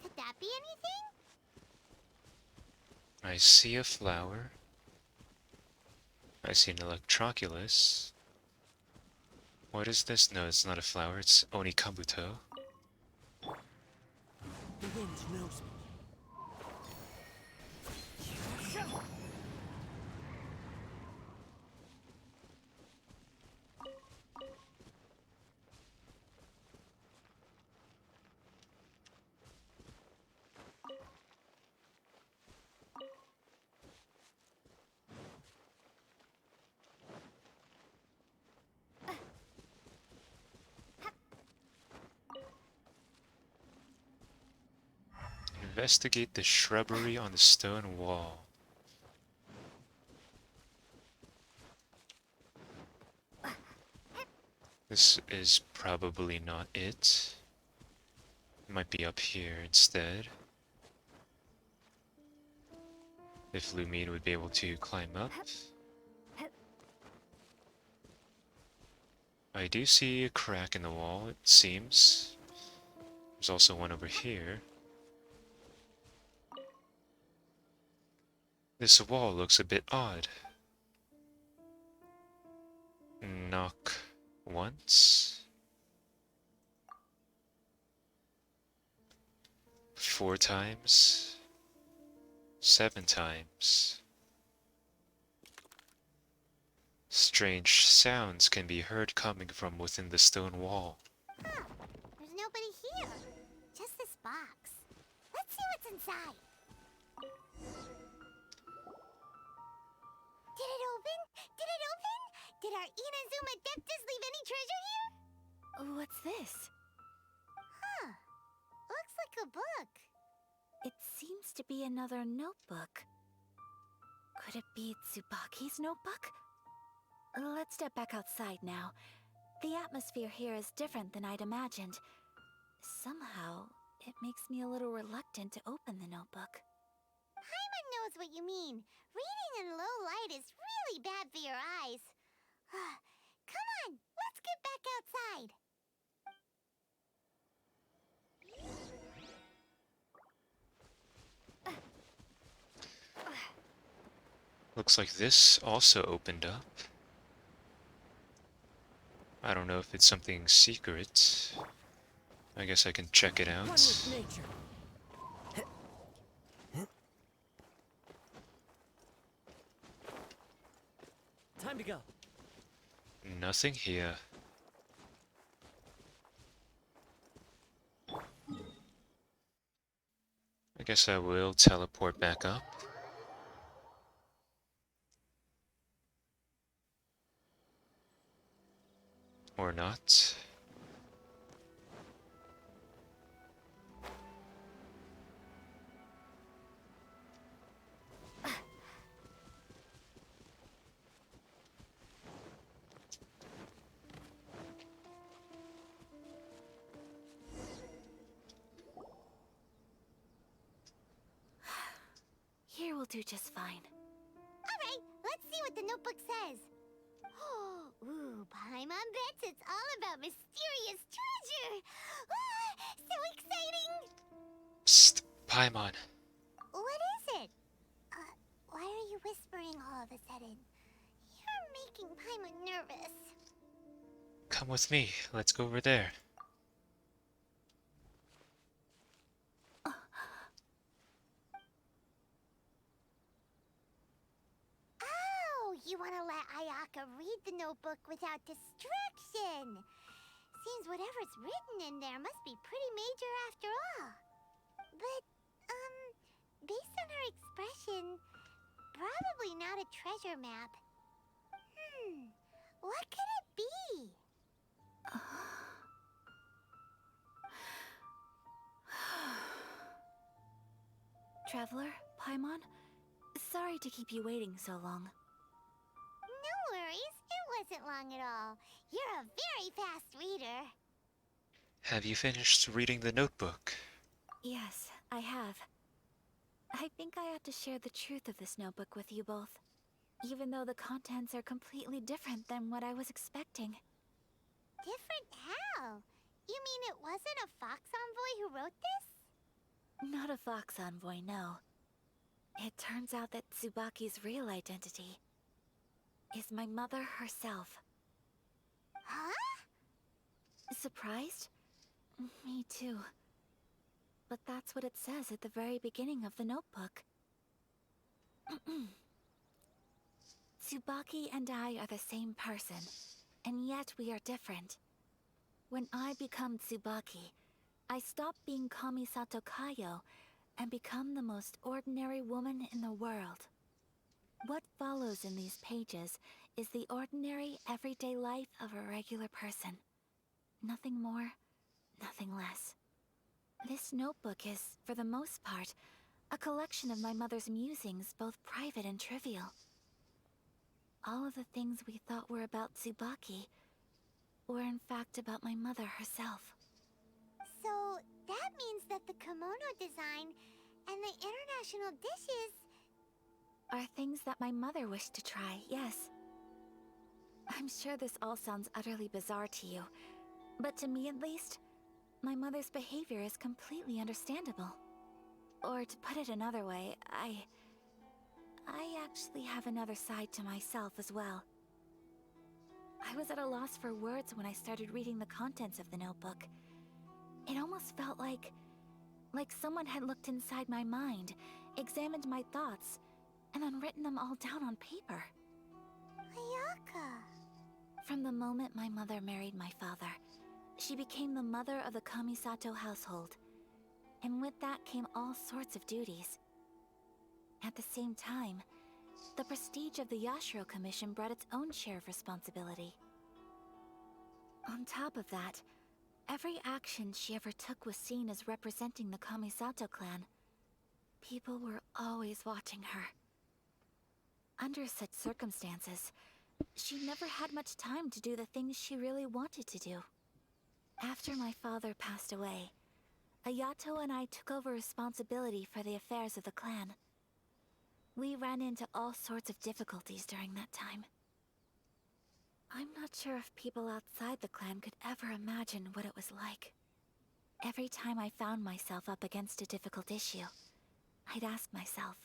Could that be anything? I see a flower. I see an Electroculus. What is this? No, it's not a flower, it's Onikabuto. The wind knows me. Investigate the shrubbery on the stone wall. This is probably not it. It might be up here instead. If Lumine would be able to climb up. I do see a crack in the wall, it seems. There's also one over here. This wall looks a bit odd. Knock once. 4 times. 7 times. Strange sounds can be heard coming from within the stone wall. Huh. There's nobody here. Just this box. Let's see what's inside. Did it open? Did it open? Did our Inazuma Adeptus leave any treasure here? What's this? Huh. Looks like a book. It seems to be another notebook. Could it be Tsubaki's notebook? Let's step back outside now. The atmosphere here is different than I'd imagined. Somehow, it makes me a little reluctant to open the notebook. Paimon knows what you mean. Reading in low light is really bad for your eyes. Come on, let's get back outside. Looks like this also opened up. I don't know if it's something secret. I guess I can check it out. One with nature. Time to go. Nothing here. I guess I will teleport back up. do just fine. Alright, let's see what the notebook says. Ooh, Paimon bets it's all about mysterious treasure! Ah, so exciting! Psst, Paimon. What is it? Why are you whispering all of a sudden? You're making Paimon nervous. Come with me. Let's go over there. Oh, you want to let Ayaka read the notebook without distraction. Seems whatever's written in there must be pretty major after all. But, based on her expression, probably not a treasure map. What could it be? Traveler, Paimon, sorry to keep you waiting so long. No worries, it wasn't long at all. You're a very fast reader. Have you finished reading the notebook? Yes, I have. I think I ought to share the truth of this notebook with you both, even though the contents are completely different than what I was expecting. Different how? You mean it wasn't a Fox Envoy who wrote this? Not a Fox Envoy, no. It turns out that Tsubaki's real identity is my mother herself. Huh? Surprised? Me too. But that's what it says at the very beginning of the notebook. Tsubaki and I are the same person, and yet we are different. When I become Tsubaki, I stop being Kamisato Kayo and become the most ordinary woman in the world. What follows in these pages is the ordinary, everyday life of a regular person. Nothing more, nothing less. This notebook is, for the most part, a collection of my mother's musings, both private and trivial. All of the things we thought were about Tsubaki were in fact about my mother herself. So, that means that the kimono design and the international dishes are things that my mother wished to try, yes. I'm sure this all sounds utterly bizarre to you, but to me at least, my mother's behavior is completely understandable. Or to put it another way, I actually have another side to myself as well. I was at a loss for words when I started reading the contents of the notebook. It almost felt like someone had looked inside my mind, examined my thoughts, and then written them all down on paper. Ayaka. From the moment my mother married my father, she became the mother of the Kamisato household, and with that came all sorts of duties. At the same time, the prestige of the Yashiro Commission brought its own share of responsibility. On top of that, every action she ever took was seen as representing the Kamisato clan. People were always watching her. Under such circumstances, she never had much time to do the things she really wanted to do. After my father passed away, Ayato and I took over responsibility for the affairs of the clan. We ran into all sorts of difficulties during that time. I'm not sure if people outside the clan could ever imagine what it was like. Every time I found myself up against a difficult issue, I'd ask myself,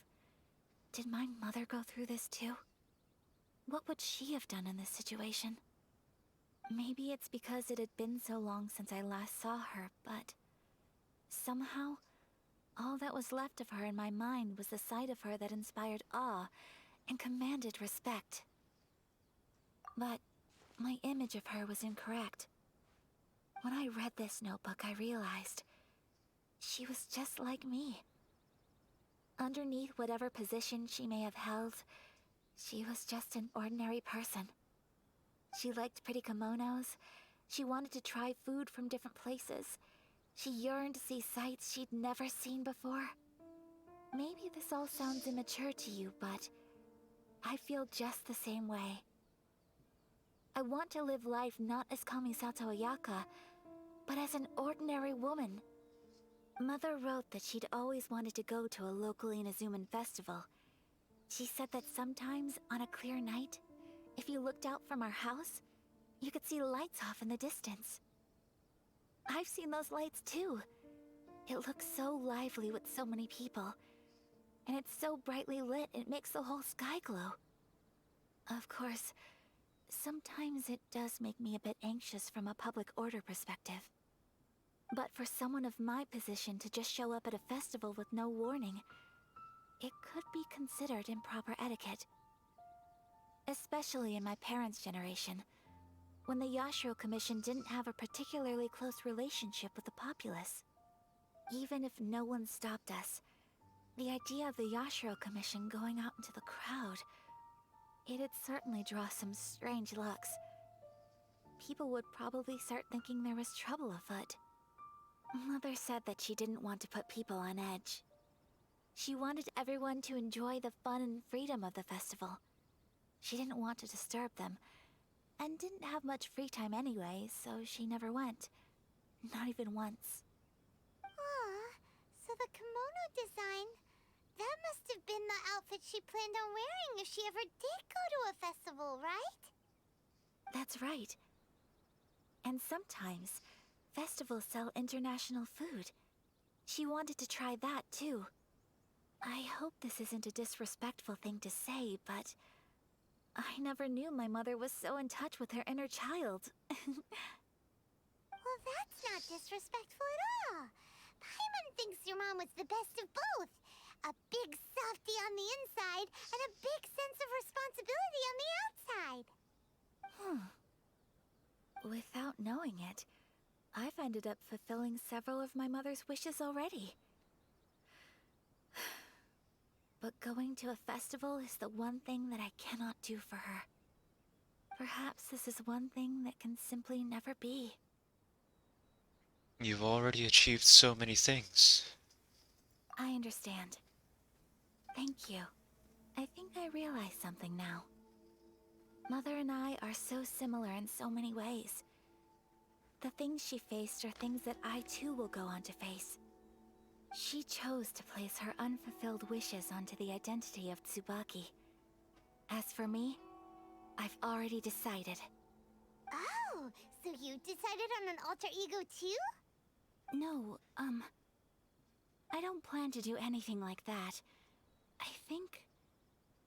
did my mother go through this too? What would she have done in this situation? Maybe it's because it had been so long since I last saw her, but somehow, all that was left of her in my mind was the side of her that inspired awe and commanded respect. But my image of her was incorrect. When I read this notebook, I realized she was just like me. Underneath whatever position she may have held, she was just an ordinary person. She liked pretty kimonos. She wanted to try food from different places. She yearned to see sights she'd never seen before. Maybe this all sounds immature to you, but I feel just the same way. I want to live life not as Kamisato Ayaka, but as an ordinary woman. Mother wrote that she'd always wanted to go to a local Inazuman festival, She said that sometimes, on a clear night, if you looked out from our house, you could see lights off in the distance. I've seen those lights too. It looks so lively with so many people. And it's so brightly lit, it makes the whole sky glow. Of course, sometimes it does make me a bit anxious from a public order perspective. But for someone of my position to just show up at a festival with no warning, it could be considered improper etiquette. Especially in my parents' generation, when the Yashiro Commission didn't have a particularly close relationship with the populace. Even if no one stopped us, the idea of the Yashiro Commission going out into the crowd, it'd certainly draw some strange looks. People would probably start thinking there was trouble afoot. Mother said that she didn't want to put people on edge. She wanted everyone to enjoy the fun and freedom of the festival. She didn't want to disturb them, and didn't have much free time anyway, so she never went. Not even once. Aw, so the kimono design, that must have been the outfit she planned on wearing if she ever did go to a festival, right? That's right. And sometimes, festivals sell international food. She wanted to try that too. I hope this isn't a disrespectful thing to say, but I never knew my mother was so in touch with her inner child. Well, that's not disrespectful at all. Paimon thinks your mom was the best of both. A big softie on the inside and a big sense of responsibility on the outside. Without knowing it, I've ended up fulfilling several of my mother's wishes already. But going to a festival is the one thing that I cannot do for her. Perhaps this is one thing that can simply never be. You've already achieved so many things. I understand. Thank you. I think I realize something now. Mother and I are so similar in so many ways. The things she faced are things that I too will go on to face. She chose to place her unfulfilled wishes onto the identity of Tsubaki. As for me, I've already decided. Oh, so you decided on an alter ego too? No, I don't plan to do anything like that. I think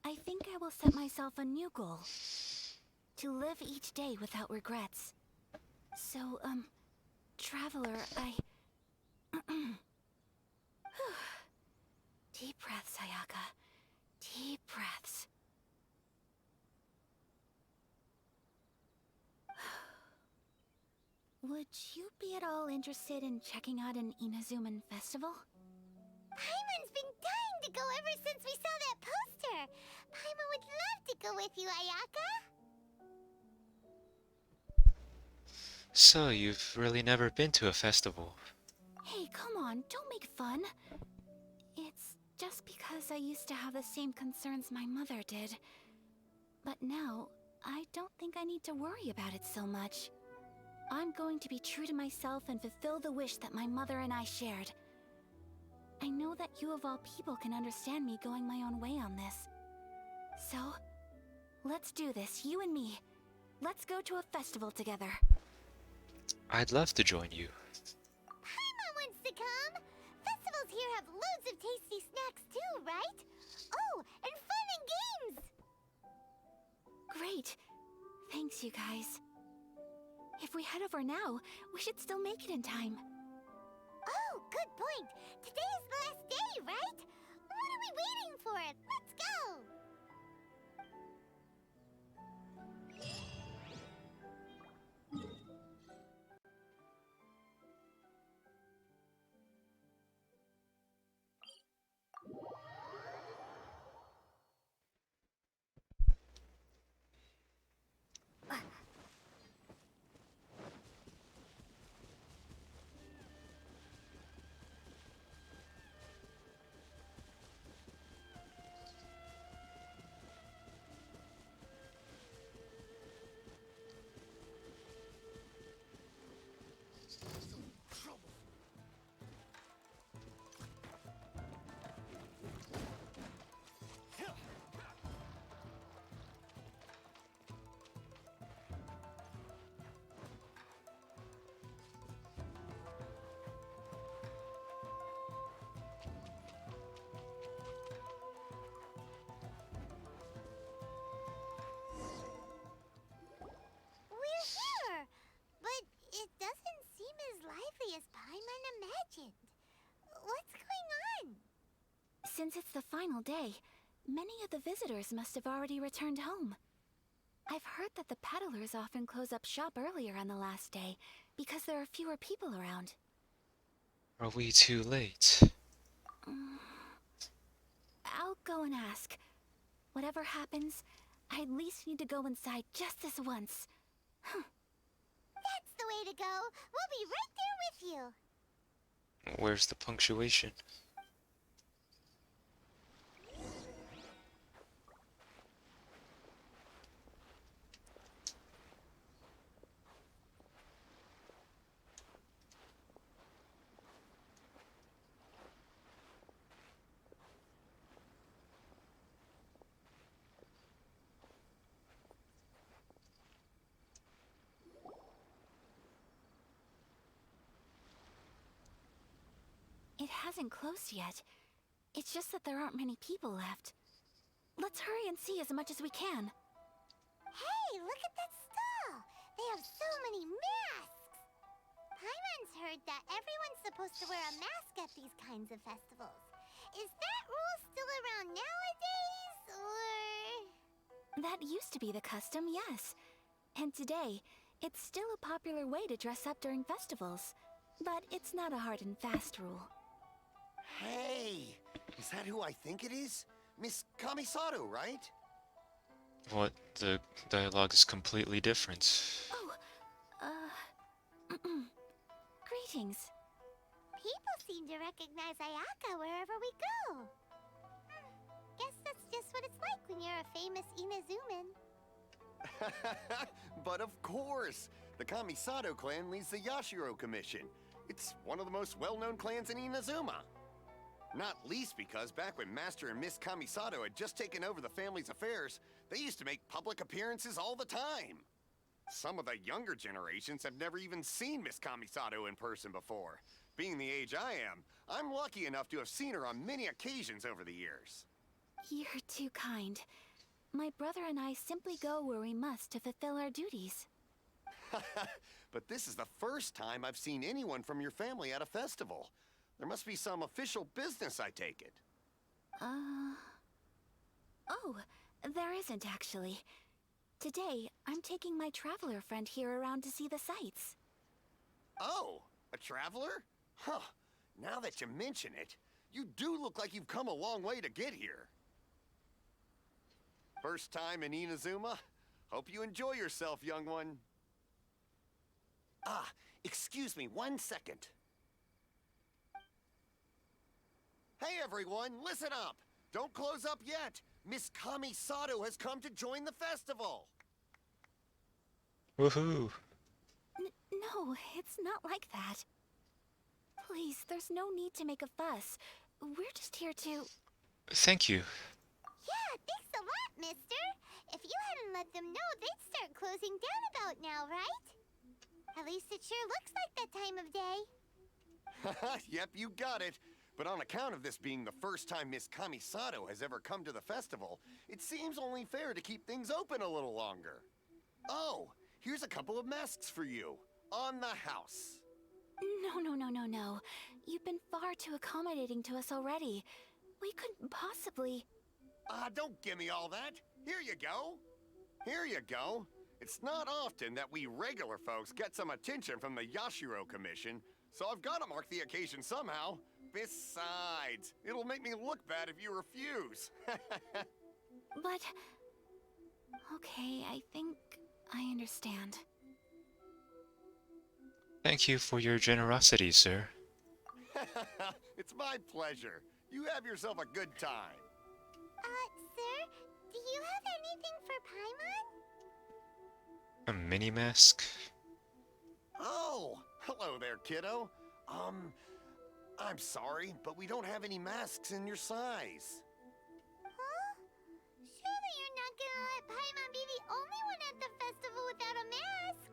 I will set myself a new goal. To live each day without regrets. So, Traveler, Deep breaths, Ayaka. Deep breaths. Would you be at all interested in checking out an Inazuman festival? Paimon's been dying to go ever since we saw that poster. Paimon would love to go with you, Ayaka. So, you've really never been to a festival? Hey, come on, don't make fun. It's just because I used to have the same concerns my mother did. But now, I don't think I need to worry about it so much. I'm going to be true to myself and fulfill the wish that my mother and I shared. I know that you of all people can understand me going my own way on this. So, let's do this, you and me. Let's go to a festival together. I'd love to join you. Paimon wants to come. Festivals here have loads of tasty snacks too, right? Oh, and fun and games. Great. Thanks, you guys. If we head over now, we should still make it in time. Oh, good point. Today is the last day, right? What are we waiting for? Let's go. imagined. What's going on? Since it's the final day, many of the visitors must have already returned home. I've heard that the peddlers often close up shop earlier on the last day because there are fewer people around. Are we too late? I'll go and ask. Whatever happens, I at least need to go inside just this once. That's the way to go. We'll be right there with you. Where's the punctuation? It hasn't closed yet. It's just that there aren't many people left. Let's hurry and see as much as we can. Hey, look at that stall. They have so many masks. Paimon's heard that everyone's supposed to wear a mask at these kinds of festivals. Is that rule still around nowadays, or...? That used to be the custom, yes. And today, it's still a popular way to dress up during festivals. But it's not a hard and fast rule. Hey! Is that who I think it is? Miss Kamisato, right? What? The dialogue is completely different. Greetings. People seem to recognize Ayaka wherever we go. Guess that's just what it's like when you're a famous Inazuman. But of course! The Kamisato clan leads the Yashiro Commission. It's one of the most well-known clans in Inazuma. Not least because back when Master and Miss Kamisato had just taken over the family's affairs, they used to make public appearances all the time. Some of the younger generations have never even seen Miss Kamisato in person before. Being the age I am, I'm lucky enough to have seen her on many occasions over the years. You're too kind. My brother and I simply go where we must to fulfill our duties. But this is the first time I've seen anyone from your family at a festival. There must be some official business, I take it. Oh, there isn't actually. Today, I'm taking my traveler friend here around to see the sights. Oh, a traveler? Huh. Now that you mention it, you do look like you've come a long way to get here. First time in Inazuma? Hope you enjoy yourself, young one. Ah, excuse me 1 second. Hey everyone, listen up! Don't close up yet! Miss Kamisato has come to join the festival! Woohoo! No, it's not like that. Please, there's no need to make a fuss. We're just here to... Thank you. Yeah, thanks a lot, mister. If you hadn't let them know, they'd start closing down about now, right? At least it sure looks like that time of day. Yep, you got it. But on account of this being the first time Miss Kamisato has ever come to the festival, it seems only fair to keep things open a little longer. Oh, here's a couple of masks for you. On the house. No. You've been far too accommodating to us already. We couldn't possibly... Don't give me all that. Here you go. Here you go. It's not often that we regular folks get some attention from the Yashiro Commission, so I've got to mark the occasion somehow. Besides, it'll make me look bad if you refuse. But... Okay, I think I understand. Thank you for your generosity, sir. It's my pleasure. You have yourself a good time. Sir, do you have anything for Paimon? A mini mask? Oh, hello there, kiddo. I'm sorry, but we don't have any masks in your size. Huh? Surely you're not gonna let Paimon be the only one at the festival without a mask?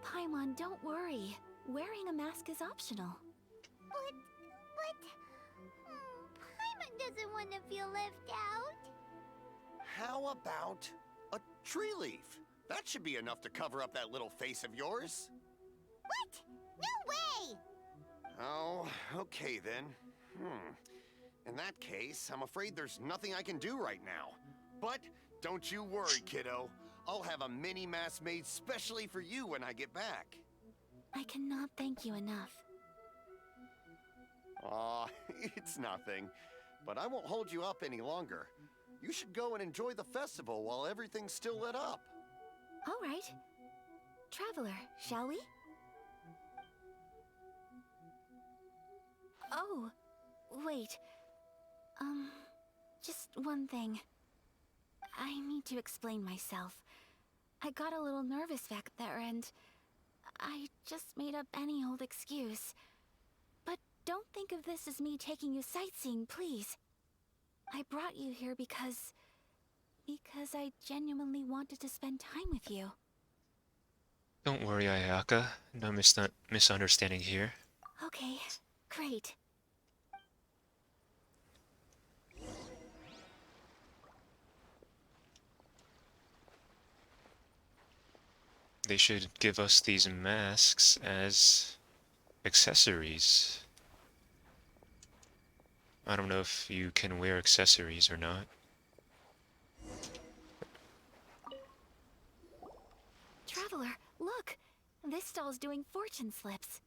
Paimon, don't worry. Wearing a mask is optional. But... Paimon doesn't want to feel left out. How about a tree leaf? That should be enough to cover up that little face of yours. What? No way! Oh, okay then. In that case, I'm afraid there's nothing I can do right now. But don't you worry, kiddo. I'll have a mini mask made specially for you when I get back. I cannot thank you enough. Aw, it's nothing. But I won't hold you up any longer. You should go and enjoy the festival while everything's still lit up. All right. Traveler, shall we? Oh, wait. Just one thing. I need to explain myself. I got a little nervous back there and I just made up any old excuse. But don't think of this as me taking you sightseeing, please. I brought you here because I genuinely wanted to spend time with you. Don't worry, Ayaka. No misunderstanding here. Okay, great. They should give us these masks as accessories. I don't know if you can wear accessories or not. Traveler, look! This stall's doing fortune slips.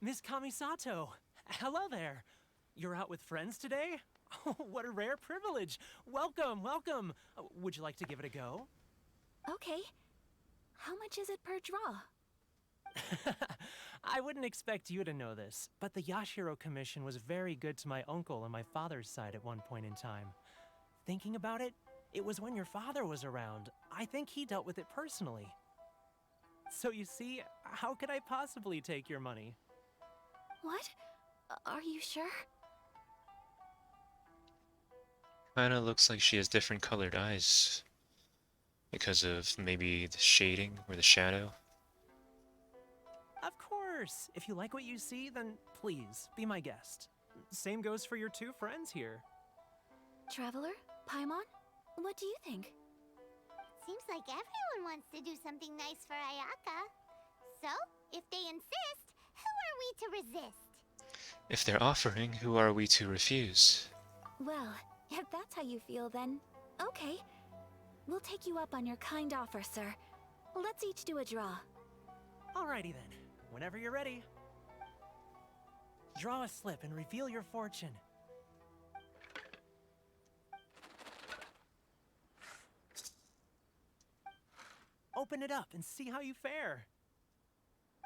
Miss Kamisato! Hello there! You're out with friends today? Oh, what a rare privilege! Welcome, welcome! Would you like to give it a go? Okay. How much is it per draw? I wouldn't expect you to know this, but the Yashiro Commission was very good to my uncle on my father's side at one point in time. Thinking about it, it was when your father was around. I think he dealt with it personally. So you see, how could I possibly take your money? What? Are you sure? Kinda looks like she has different colored eyes. Because of maybe the shading or the shadow. Of course! If you like what you see, then please, be my guest. Same goes for your two friends here. Traveler? Paimon? What do you think? Seems like everyone wants to do something nice for Ayaka. So, if they insist, who are we to resist? If they're offering, who are we to refuse? Well, if that's how you feel, then okay. We'll take you up on your kind offer, sir. Let's each do a draw. Alrighty then. Whenever you're ready. Draw a slip and reveal your fortune. Open it up and see how you fare.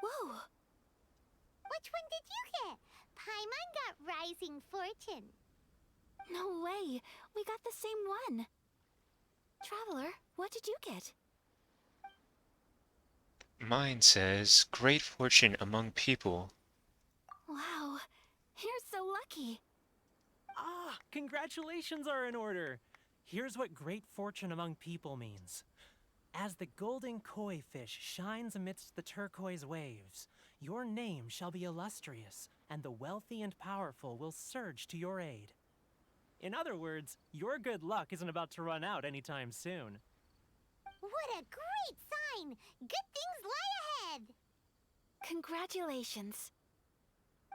Whoa! Which one did you get? Paimon got Rising Fortune. No way! We got the same one! Traveler, what did you get? Mine says, great fortune among people. Wow, you're so lucky. Ah, congratulations are in order. Here's what great fortune among people means. As the golden koi fish shines amidst the turquoise waves, your name shall be illustrious, and the wealthy and powerful will surge to your aid. In other words, your good luck isn't about to run out anytime soon. What a great sign! Good things lie ahead! Congratulations.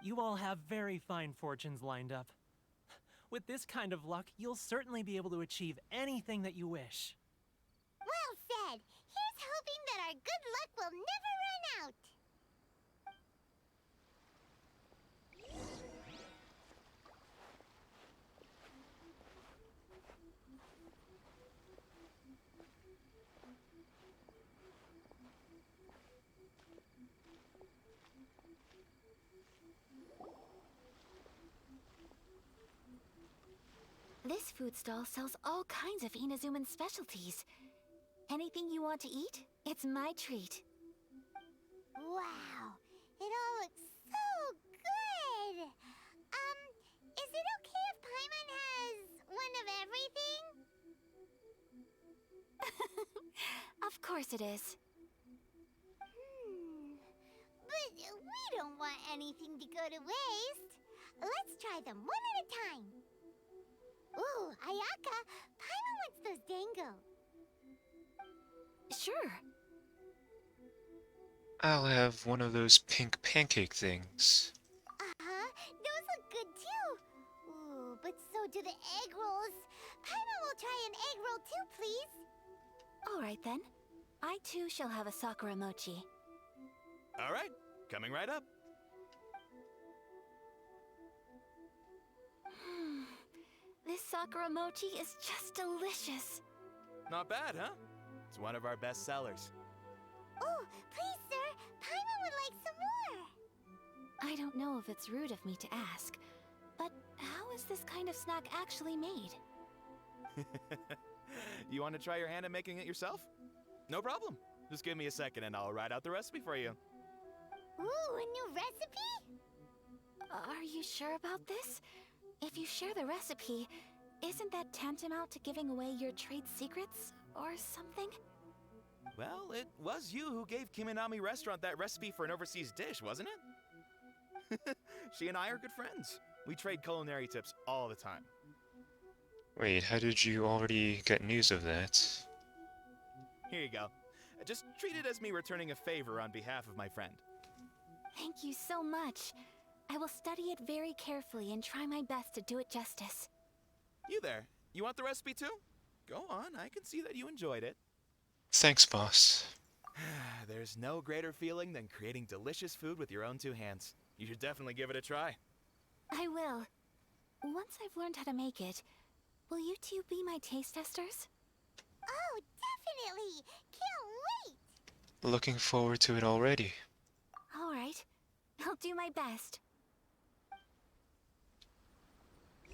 You all have very fine fortunes lined up. With this kind of luck, you'll certainly be able to achieve anything that you wish. Well said! Here's hoping that our good luck will never run out! This food stall sells all kinds of Inazuman specialties. Anything you want to eat, it's my treat. Wow! It all looks so good! Is it okay if Paimon has one of everything? Of course it is. But we don't want anything to go to waste. Let's try them one at a time. Ooh, Ayaka, Paimon wants those dango. Sure. I'll have one of those pink pancake things. Uh-huh. Those look good too. Ooh, but so do the egg rolls. Paimon will try an egg roll too, please. All right then. I too shall have a Sakura mochi. All right, coming right up. This Sakura mochi is just delicious. Not bad, huh? It's one of our best sellers. Oh, please, sir. Paimon would like some more. I don't know if it's rude of me to ask, but how is this kind of snack actually made? You want to try your hand at making it yourself? No problem. Just give me a second and I'll write out the recipe for you. Ooh, a new recipe? Are you sure about this? If you share the recipe, isn't that tantamount to giving away your trade secrets or something? Well, it was you who gave Kiminami Restaurant that recipe for an overseas dish, wasn't it? She and I are good friends. We trade culinary tips all the time. Wait, how did you already get news of that? Here you go. Just treat it as me returning a favor on behalf of my friend. Thank you so much. I will study it very carefully and try my best to do it justice. You there, you want the recipe too? Go on, I can see that you enjoyed it. Thanks, boss. There's no greater feeling than creating delicious food with your own two hands. You should definitely give it a try. I will. Once I've learned how to make it, will you two be my taste testers? Oh, definitely! Can't wait! Looking forward to it already. All right. I'll do my best.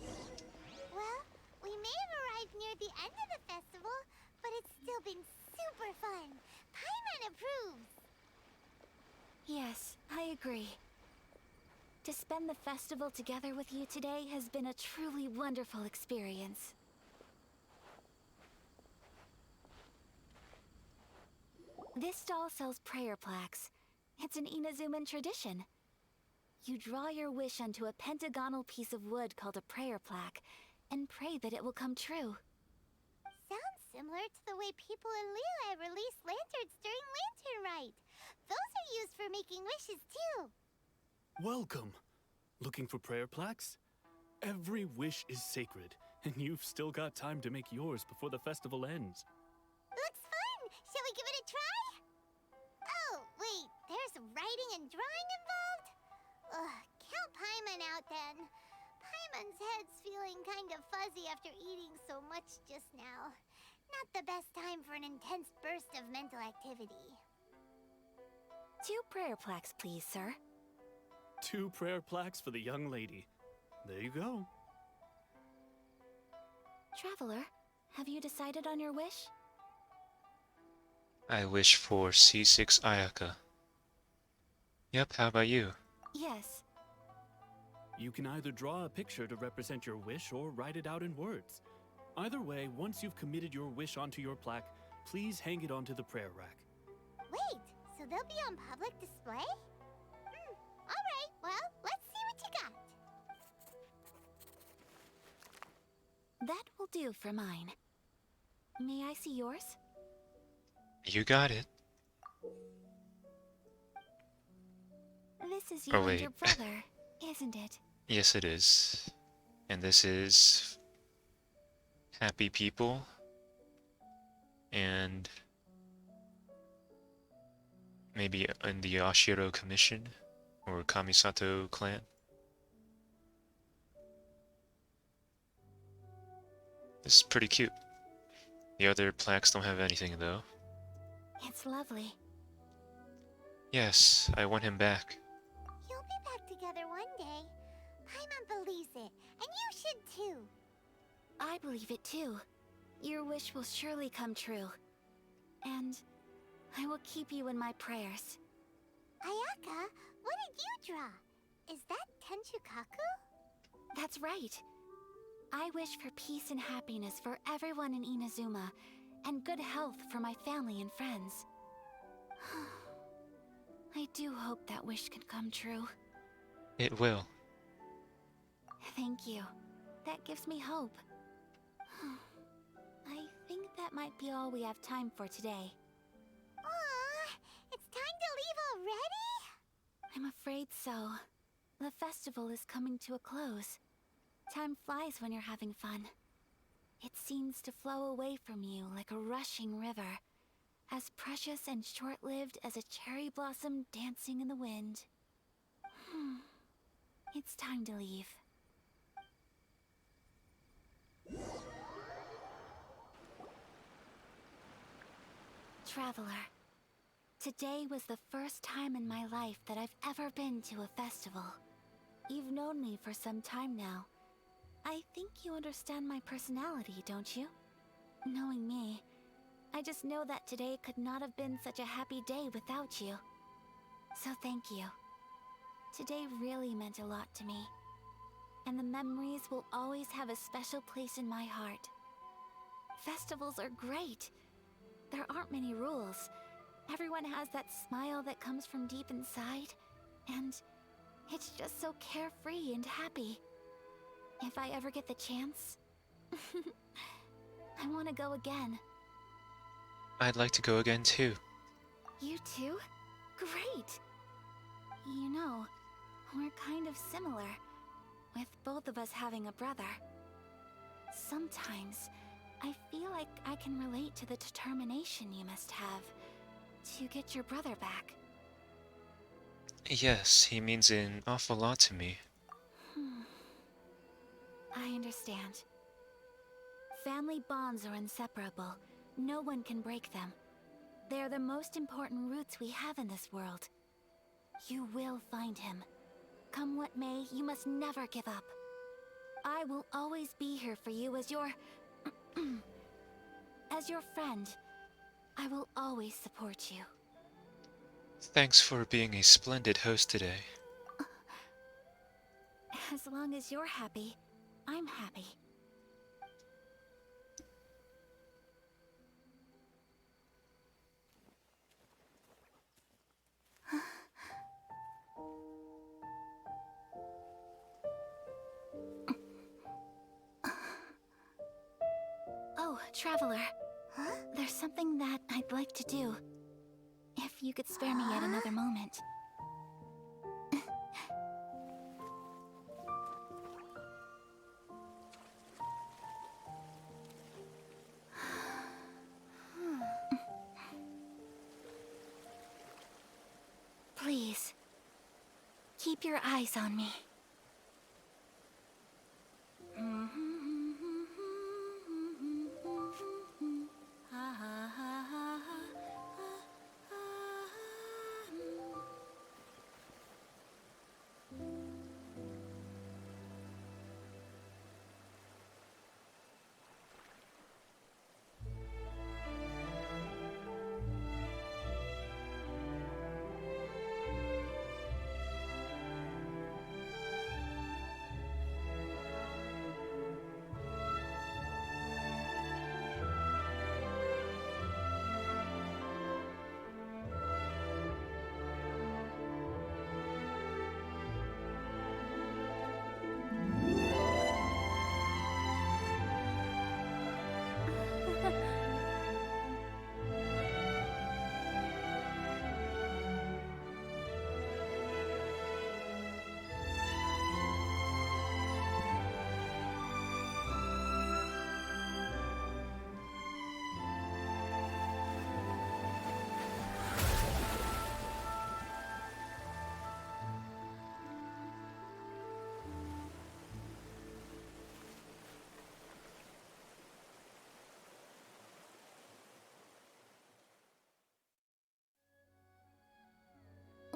Well, we may have arrived near the end of the festival, but it's still been super fun. Paimon approves. Yes, I agree. To spend the festival together with you today has been a truly wonderful experience. This stall sells prayer plaques. It's an Inazuman tradition. You draw your wish onto a pentagonal piece of wood called a prayer plaque, and pray that it will come true. Sounds similar to the way people in Liyue release lanterns during Lantern Rite. Those are used for making wishes too. Welcome. Looking for prayer plaques? Every wish is sacred, and you've still got time to make yours before the festival ends. Looks fun! Shall we give it a try? Oh, wait, there's writing and drawing involved? Ugh, count Paimon out then. Paimon's head's feeling kind of fuzzy after eating so much just now. Not the best time for an intense burst of mental activity. 2 prayer plaques, please, sir. 2 prayer plaques for the young lady. There you go. Traveler, have you decided on your wish? I wish for C6 Ayaka. Yep, how about you? Yes. You can either draw a picture to represent your wish or write it out in words. Either way, once you've committed your wish onto your plaque, please hang it onto the prayer rack. Wait, so they'll be on public display? Alright, well, let's see what you got. That will do for mine. May I see yours? You got it. This is you and wait. your brother, isn't it? Yes, it is. And this is Happy People and maybe in the Yashiro Commission or Kamisato clan. This is pretty cute. The other plaques don't have anything though. It's lovely. Yes, I want him back. You'll be back together one day. Paimon believes it, and you should too. I believe it too. Your wish will surely come true. And I will keep you in my prayers. Ayaka, what did you draw? Is that Tenchukaku? That's right. I wish for peace and happiness for everyone in Inazuma, and good health for my family and friends. I do hope that wish can come true. It will. Thank you. That gives me hope. I think that might be all we have time for today. Aww, it's time to leave I'm afraid so. The festival is coming to a close. Time flies when you're having fun. It seems to flow away from you like a rushing river, as precious and short-lived as a cherry blossom dancing in the wind. It's time to leave. Traveler, today was the first time in my life that I've ever been to a festival. You've known me for some time now. I think you understand my personality, don't you? Knowing me, I just know that today could not have been such a happy day without you. So thank you. Today really meant a lot to me. And the memories will always have a special place in my heart. Festivals are great. There aren't many rules. Everyone has that smile that comes from deep inside. And it's just so carefree and happy. If I ever get the chance, I want to go again. I'd like to go again too. You too? Great! You know, we're kind of similar, with both of us having a brother. Sometimes, I feel like I can relate to the determination you must have to get your brother back. Yes, he means an awful lot to me. I understand. Family bonds are inseparable. No one can break them. They are the most important roots we have in this world. You will find him. Come what may, you must never give up. I will always be here for you as your... as your friend. I will always support you. Thanks for being a splendid host today. As long as you're happy, I'm happy. Oh, Traveler. Huh? There's something that I'd like to do. If you could spare me yet another moment. Please, keep your eyes on me.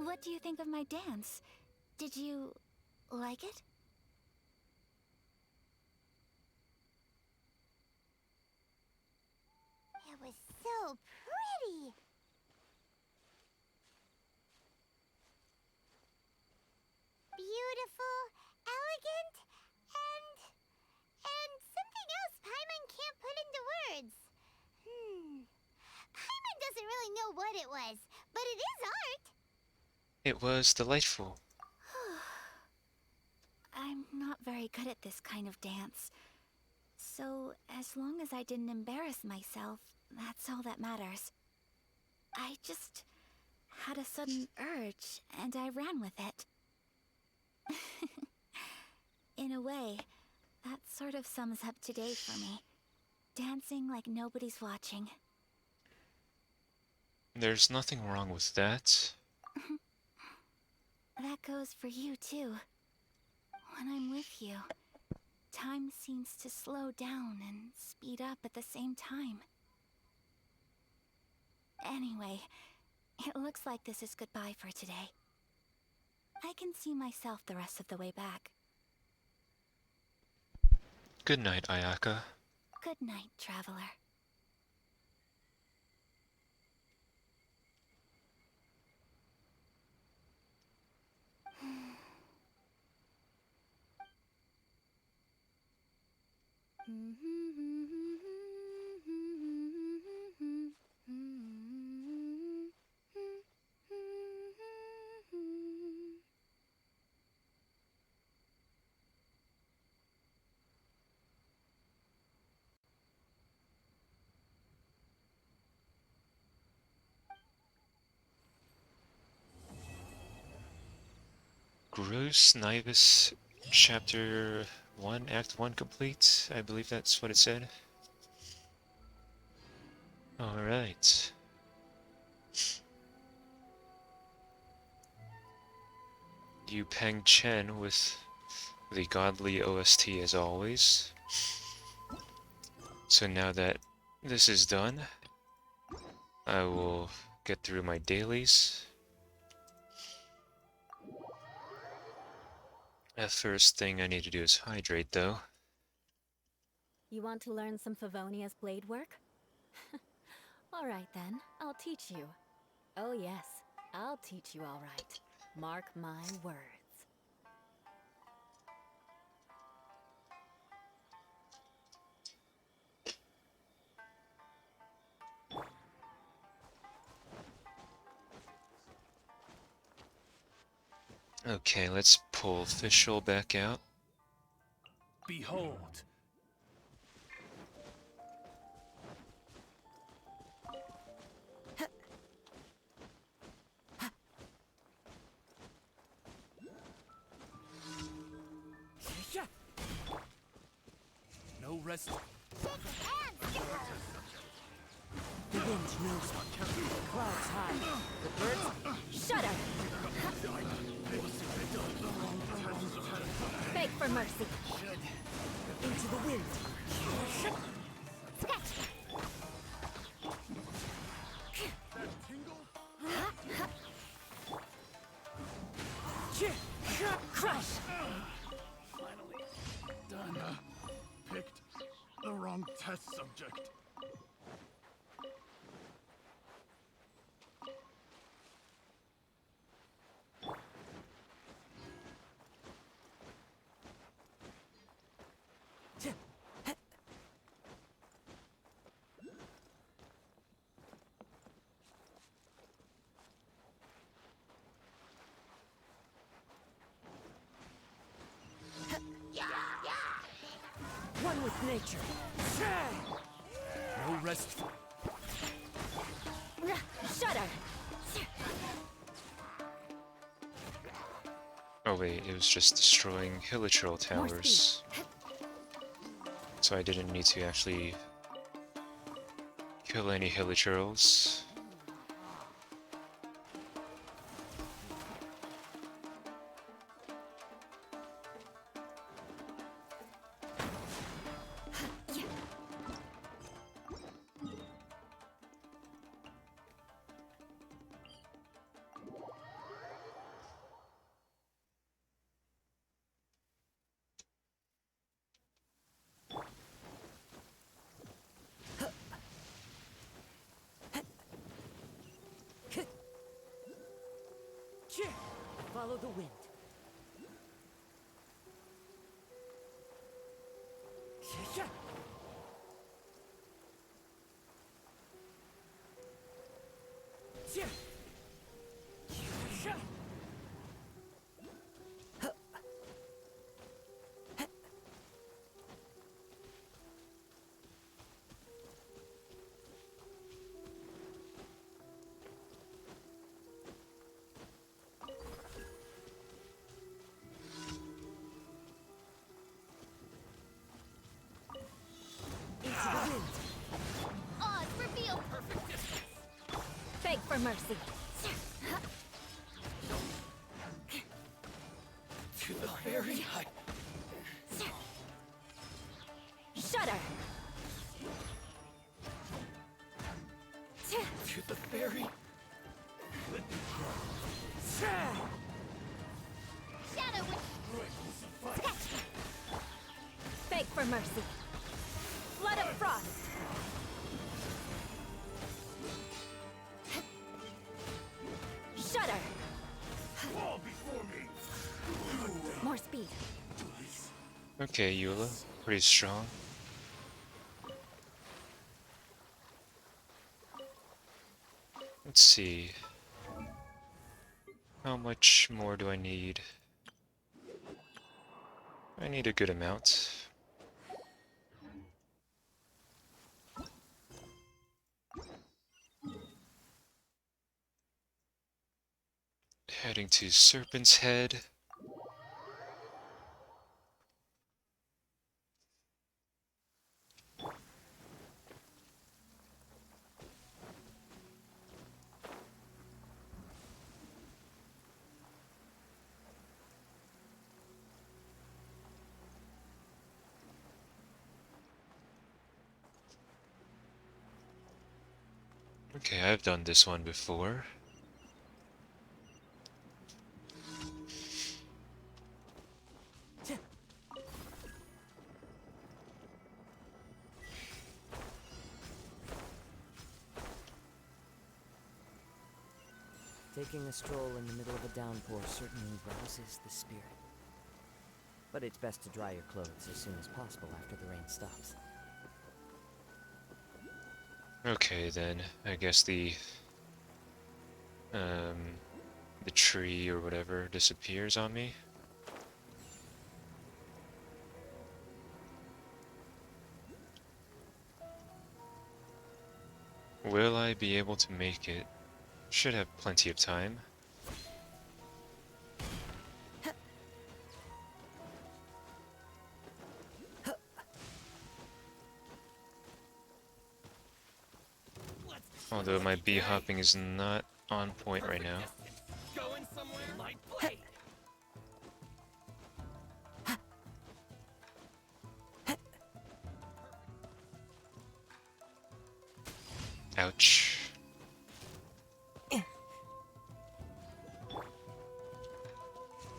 What do you think of my dance? Did you like it? It was so pretty. Beautiful, elegant, and something else Paimon can't put into words. Paimon doesn't really know what it was, but it is art. It was delightful. I'm not very good at this kind of dance. So, as long as I didn't embarrass myself, that's all that matters. I just had a sudden urge, and I ran with it. In a way, that sort of sums up today for me. Dancing like nobody's watching. There's nothing wrong with that. That goes for you, too. When I'm with you, time seems to slow down and speed up at the same time. Anyway, it looks like this is goodbye for today. I can see myself the rest of the way back. Good night, Ayaka. Good night, traveler. Gross Nivus Chapter 1, Act 1 complete. I believe that's what it said. Alright. Yu Peng Chen with the godly OST as always. So now that this is done, I will get through my dailies. The first thing I need to do is hydrate, though. You want to learn some Favonia's blade work? Alright then, I'll teach you. Oh yes, I'll teach you alright. Mark my words. Okay, let's pull Fischl back out. Behold. No rest. The wind knows me. Clouds high. The birds shudder. Beg for mercy. Into the wind. Crush! Finally done. Picked the wrong test subject. One with nature. No rest. Shudder! Oh wait, it was just destroying Hilichurl towers. So I didn't need to actually kill any Hilichurls. Follow the wind. for mercy. To the very high. Shudder. To the very. Shadow Witch. Beg for mercy. Flood of frost. Shudder. Fall before me. More speed. Okay, Eula. Pretty strong. Let's see. How much more do I need? I need a good amount. Heading to Serpent's Head. Okay, I've done this one before. Taking a stroll in the middle of a downpour certainly rouses the spirit. But it's best to dry your clothes as soon as possible after the rain stops. Okay, then. I guess the tree or whatever disappears on me. Will I be able to make it? Should have plenty of time. Although my bee hopping is not on point right now. Going somewhere like play. Ouch.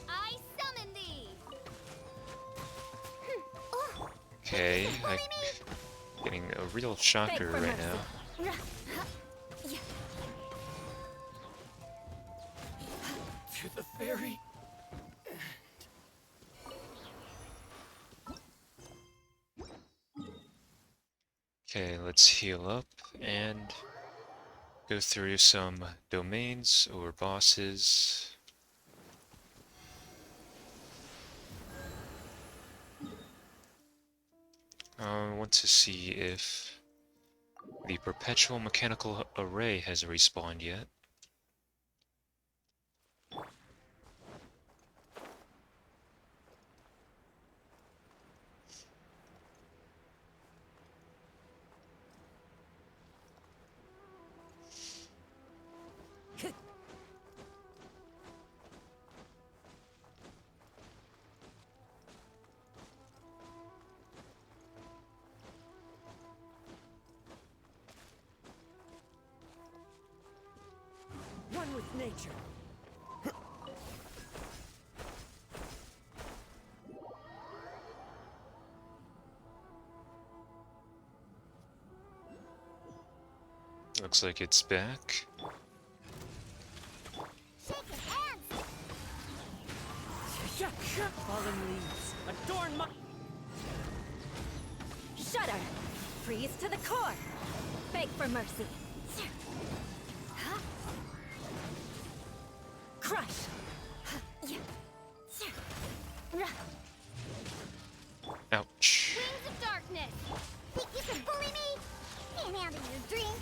I summon thee. Okay, getting a real shocker right now. To the very. Okay, let's heal up and go through some domains or bosses. I want to see if the perpetual mechanical array has respawned yet. One with nature. Looks like it's back. Fallen leaves, adorn my... Shudder! Freeze to the core! Beg for mercy! Crush! Ouch. Wings of darkness. Think you can bully me? Can't handle your drink.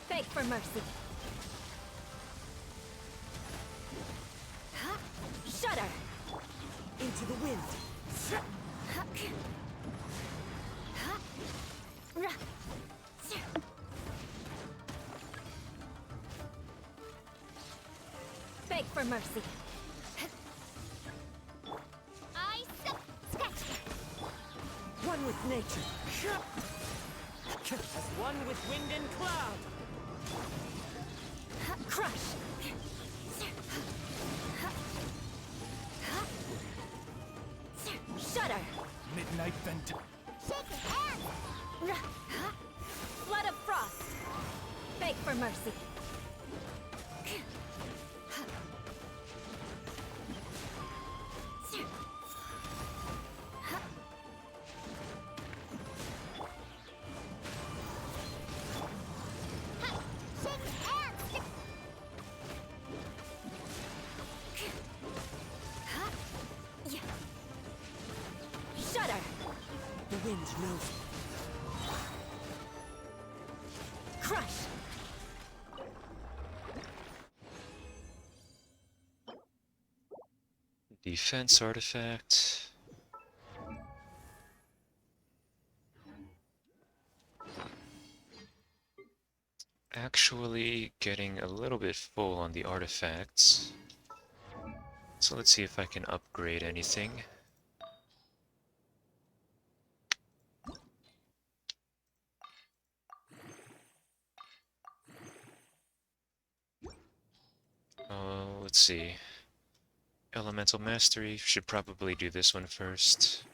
Beg for mercy! Shudder! Into the wind. Beg for mercy. I sketch. One with nature. As one with wind and cloud. Crush. Shudder. Midnight Vent. Shake your hands. Flood of frost. Beg for mercy. Shake your hands. Shudder. The wind knows. Crush. Defense artifact. Actually getting a little bit full on the artifacts. So let's see if I can upgrade anything. Let's see. Elemental Mastery, should probably do this one first.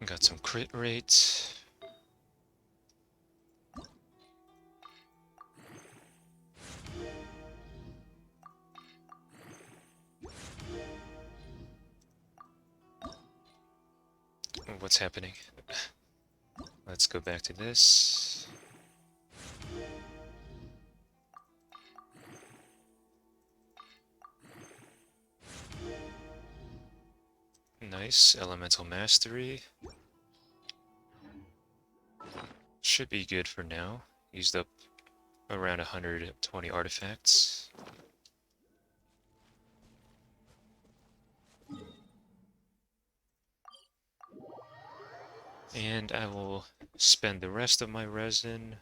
Got some crit rates. What's happening? Let's go back to this. Nice, Elemental Mastery. Should be good for now. Used up around 120 artifacts. And I will spend the rest of my resin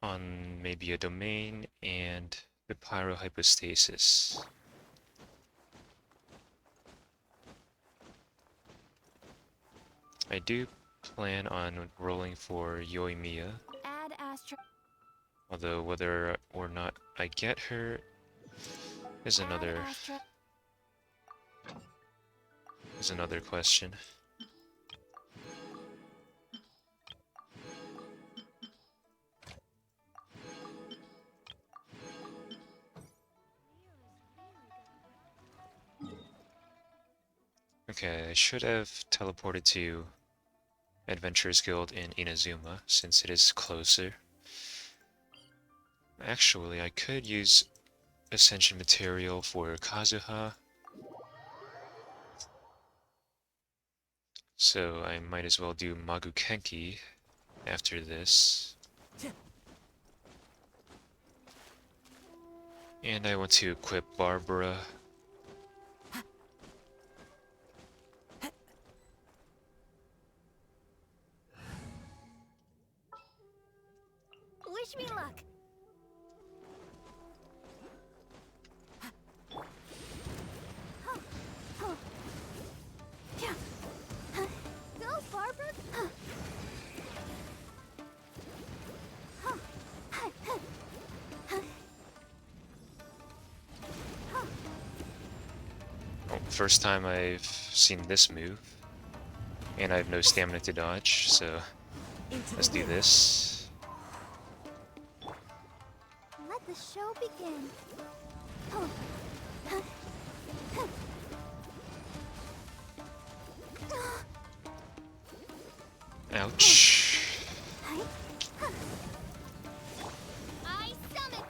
on maybe a domain and the pyrohypostasis. I do plan on rolling for Yoimiya, Add Astra. although whether or not I get her is another question. Okay, I should have teleported to Adventurers Guild in Inazuma, since it is closer. Actually, I could use Ascension material for Kazuha. So I might as well do Magukenki after this. And I want to equip Barbara. Wish me luck. Go, Barbara. Oh, first time I've seen this move. And I have no stamina to dodge, so let's do this. Let the show begin. Ouch. I summon.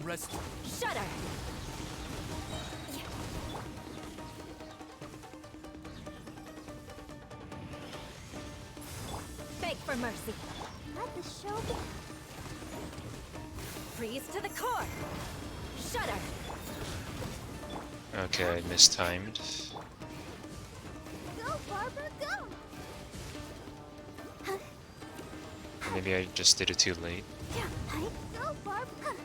rest. Shudder! Beg for mercy. Let the show be. Freeze to the core. Shudder! Okay, I mistimed. Go, Barbara, go! Maybe I just did it too late. Go, Barbara!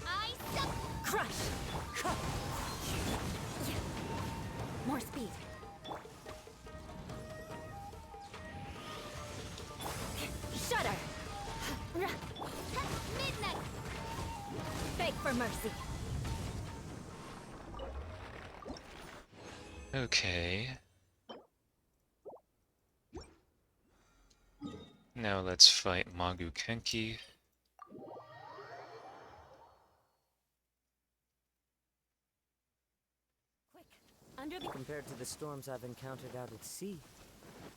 I suck! Crush! More speed. Shudder! Midnight! Beg for mercy. Okay. Now let's fight Magu Kenki. Under the compared to the storms I've encountered out at sea,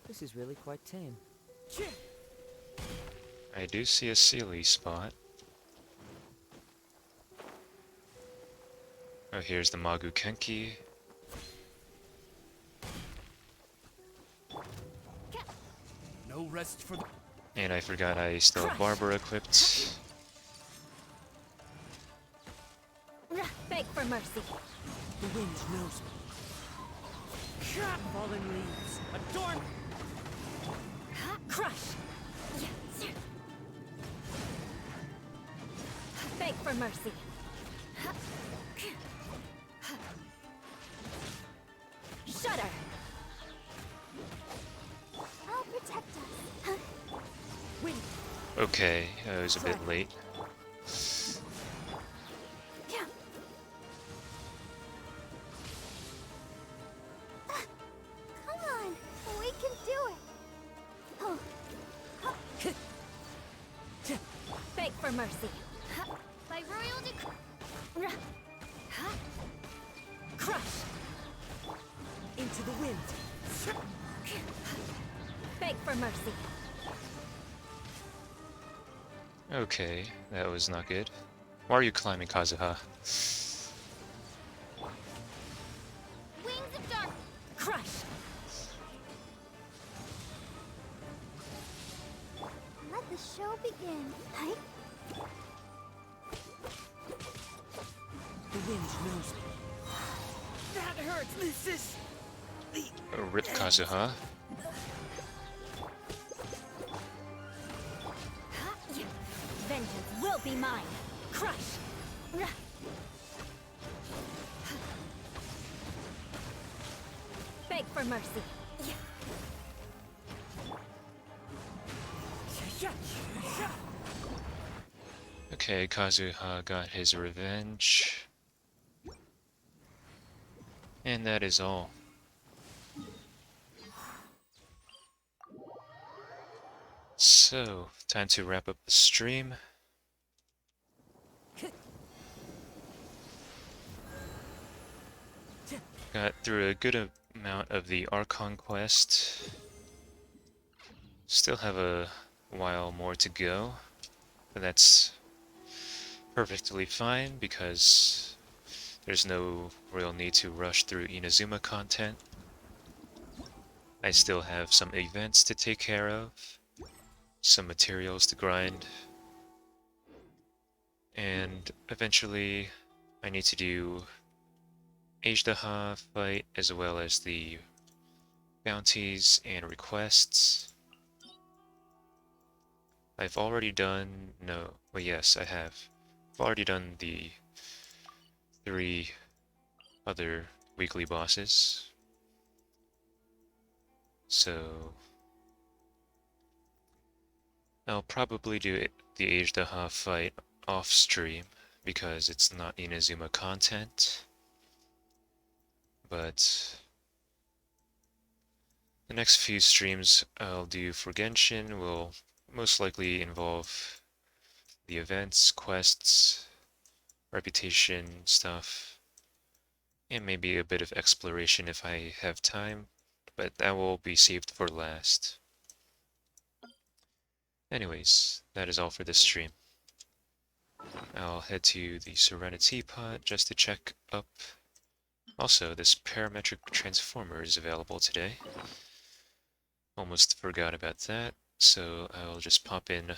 this is really quite tame. I do see a Sealy spot. Oh, here's the Magu Kenki. No rest for the. And I forgot I still have Barbara equipped. Beg for mercy. The wind knows me. Fallen leaves. Adorn! Crush! Beg for mercy. Shudder! I'll protect us. Wind. Okay, I was a bit late. Come on, we can do it. Oh. Beg for mercy. By royal decree. Crush! Into the wind. Beg for mercy. Okay, that was not good. Why are you climbing, Kazuha? Wings of dark. Crush! Let the show begin. Right? The wind knows me. That hurts. This is the Oh, rip Kazuha. Vengeance will be mine. Crush! Beg for mercy. Okay, Kazuha got his revenge. And that is all. So, time to wrap up the stream. Got through a good amount of the Archon quest. Still have a while more to go, but that's perfectly fine because there's no real need to rush through Inazuma content. I still have some events to take care of, some materials to grind, and eventually I need to do Ajdaha fight as well as the bounties and requests. I've already done, no, well yes I have. I've already done the 3 other weekly bosses. So I'll probably do the Ajdaha fight off stream because it's not Inazuma content. But the next few streams I'll do for Genshin will most likely involve the events, quests, reputation stuff, and maybe a bit of exploration if I have time. but that will be saved for last. Anyways, that is all for this stream. I'll head to the Serenity Pot just to check up. Also, this parametric transformer is available today. Almost forgot about that, so I'll just pop in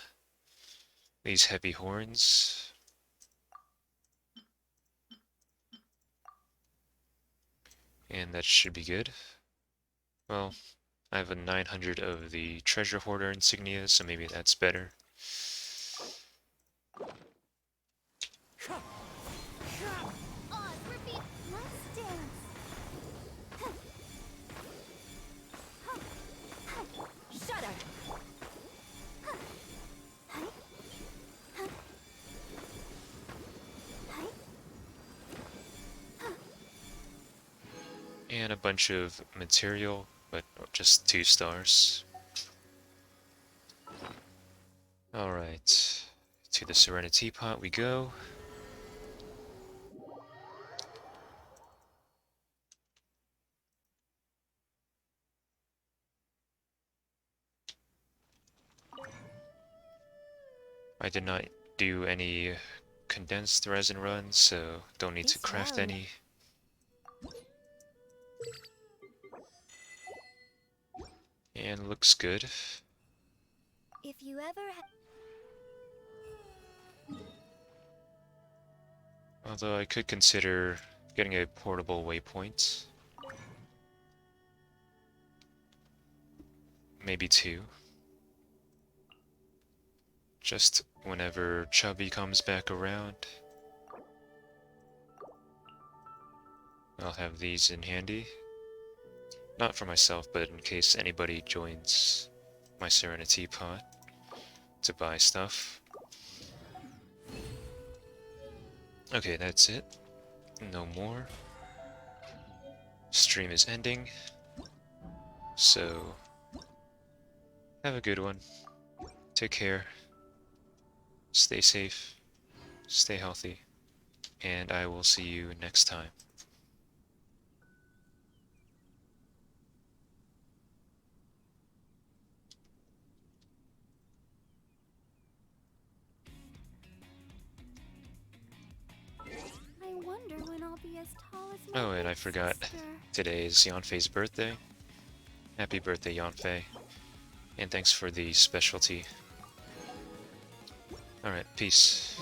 these heavy horns. And that should be good. Well, I have a 900 of the treasure hoarder insignia, so maybe that's better. Oz, repeat. Let's dance. Shudder! And a bunch of material, but just 2 stars. Alright, to the Serenity Pot we go. I did not do any condensed resin runs, so don't need to craft any. And looks good. If you ever Although I could consider getting a portable waypoint. Maybe 2. Just whenever Chubby comes back around. I'll have these in handy. Not for myself, but in case anybody joins my Serenity Pot to buy stuff. Okay, that's it. No more. Stream is ending. So, have a good one. Take care. Stay safe. Stay healthy. And I will see you next time. I wonder when I'll be as tall as my Oh, and I big forgot, sister. today is Yanfei's birthday. Happy birthday, Yanfei. And thanks for the specialty. Alright, peace.